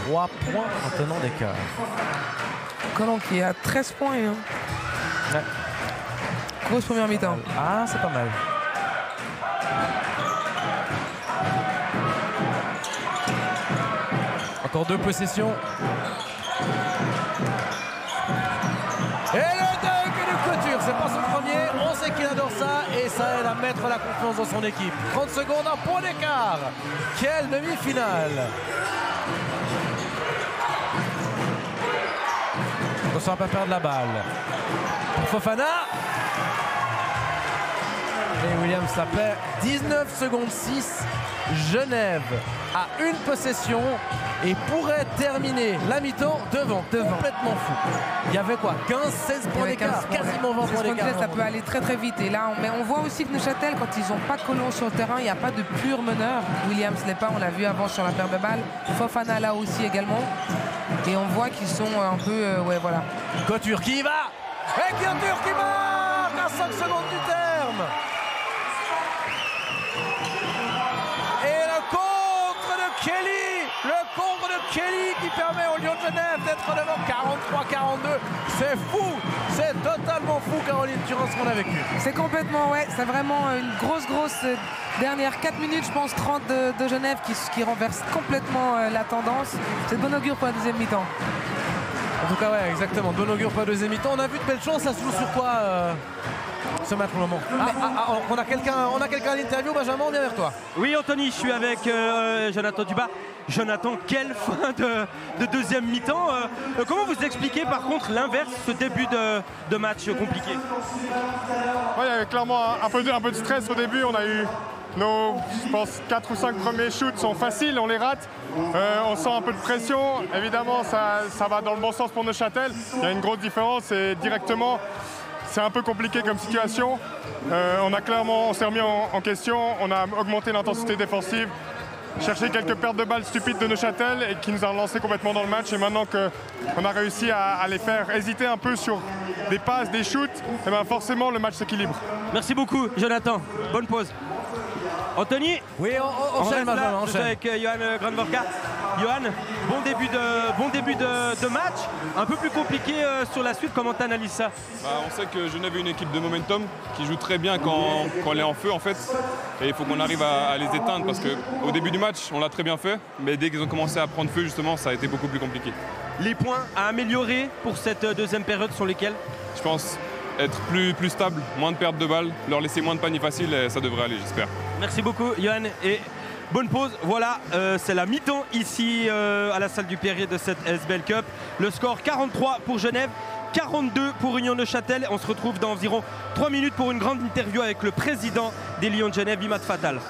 3 points en tenant d'écart. Colomb qui est à 13 points. Hein. Ouais. Grosse première mi-temps. Ah, c'est pas mal. Encore 2 possessions. Et le dunk de Couture, c'est pas son premier, on sait qu'il adore ça et ça aide à mettre la confiance dans son équipe. 30 secondes, un point d'écart. Quelle demi-finale. Attention à ne pas perdre la balle. Pour Fofana. Et Williams la perd. 19 secondes 6. Genève a une possession et pourrait terminer la mi-temps devant. Complètement fou. Il y avait quoi, 15-16 points d'écart, quasiment 20 points d'écart. Ça peut aller très très vite. Et là, on voit aussi que Neuchâtel, quand ils n'ont pas Colomb sur le terrain, il n'y a pas de pur meneur. Williams l'est pas, on l'a vu avant sur la paire de balles. Fofana là aussi également. Et on voit qu'ils sont un peu... ouais, voilà. Couture qui y va. Et Couture qui marque à 5 secondes du terme. Et le contre de Kelly. Kelly qui permet au Lyon de Genève d'être devant 43-42. C'est fou, c'est totalement fou, Caroline Durand, ce qu'on a vécu. C'est complètement, ouais, c'est vraiment une grosse dernière 4 minutes, je pense, 30 de Genève qui renverse complètement la tendance. C'est de bon augure pour la deuxième mi-temps. En tout cas, ouais, exactement. De bon augure pour la deuxième mi-temps. On a vu de belles choses, ça se joue sur quoi ce match pour le moment? On a quelqu'un à l'interview, Benjamin, on vient vers toi. Oui, Anthony, je suis avec Jonathan Dubas. Jonathan, quelle fin de deuxième mi-temps. Comment vous expliquez par contre l'inverse, ce début de match compliqué? Ouais, il y avait clairement un peu de stress au début. On a eu nos, je pense, 4 ou 5 premiers shoots sont faciles, on les rate. On sent un peu de pression. Évidemment, ça va dans le bon sens pour Neuchâtel. Il y a une grosse différence et directement, c'est un peu compliqué comme situation. On s'est remis en question, on a augmenté l'intensité défensive, cherché quelques pertes de balles stupides de Neuchâtel et qui nous a relancé complètement dans le match. Et maintenant qu'on a réussi à les faire hésiter un peu sur des passes, des shoots, et ben forcément le match s'équilibre. Merci beaucoup, Jonathan. Bonne pause. Anthony, oui, on reste là, avec Johan Grandvorka. Johan, bon début de match, un peu plus compliqué sur la suite. Comment tu analyses ça? On sait que Genève est une équipe de momentum qui joue très bien quand elle est en feu en fait. Et il faut qu'on arrive à les éteindre parce qu'au début du match, on l'a très bien fait. Mais dès qu'ils ont commencé à prendre feu, justement, ça a été beaucoup plus compliqué. Les points à améliorer pour cette deuxième période sont lesquels? Je pense être plus stable, moins de pertes de balles, leur laisser moins de paniers faciles et ça devrait aller, j'espère. Merci beaucoup, Johan. Et bonne pause. Voilà, c'est la mi-temps ici à la salle du Perrier de cette SBL Cup. Le score 43 pour Genève, 42 pour Union Neuchâtel. On se retrouve dans environ 3 minutes pour une grande interview avec le président des Lions de Genève, Imad Fatal.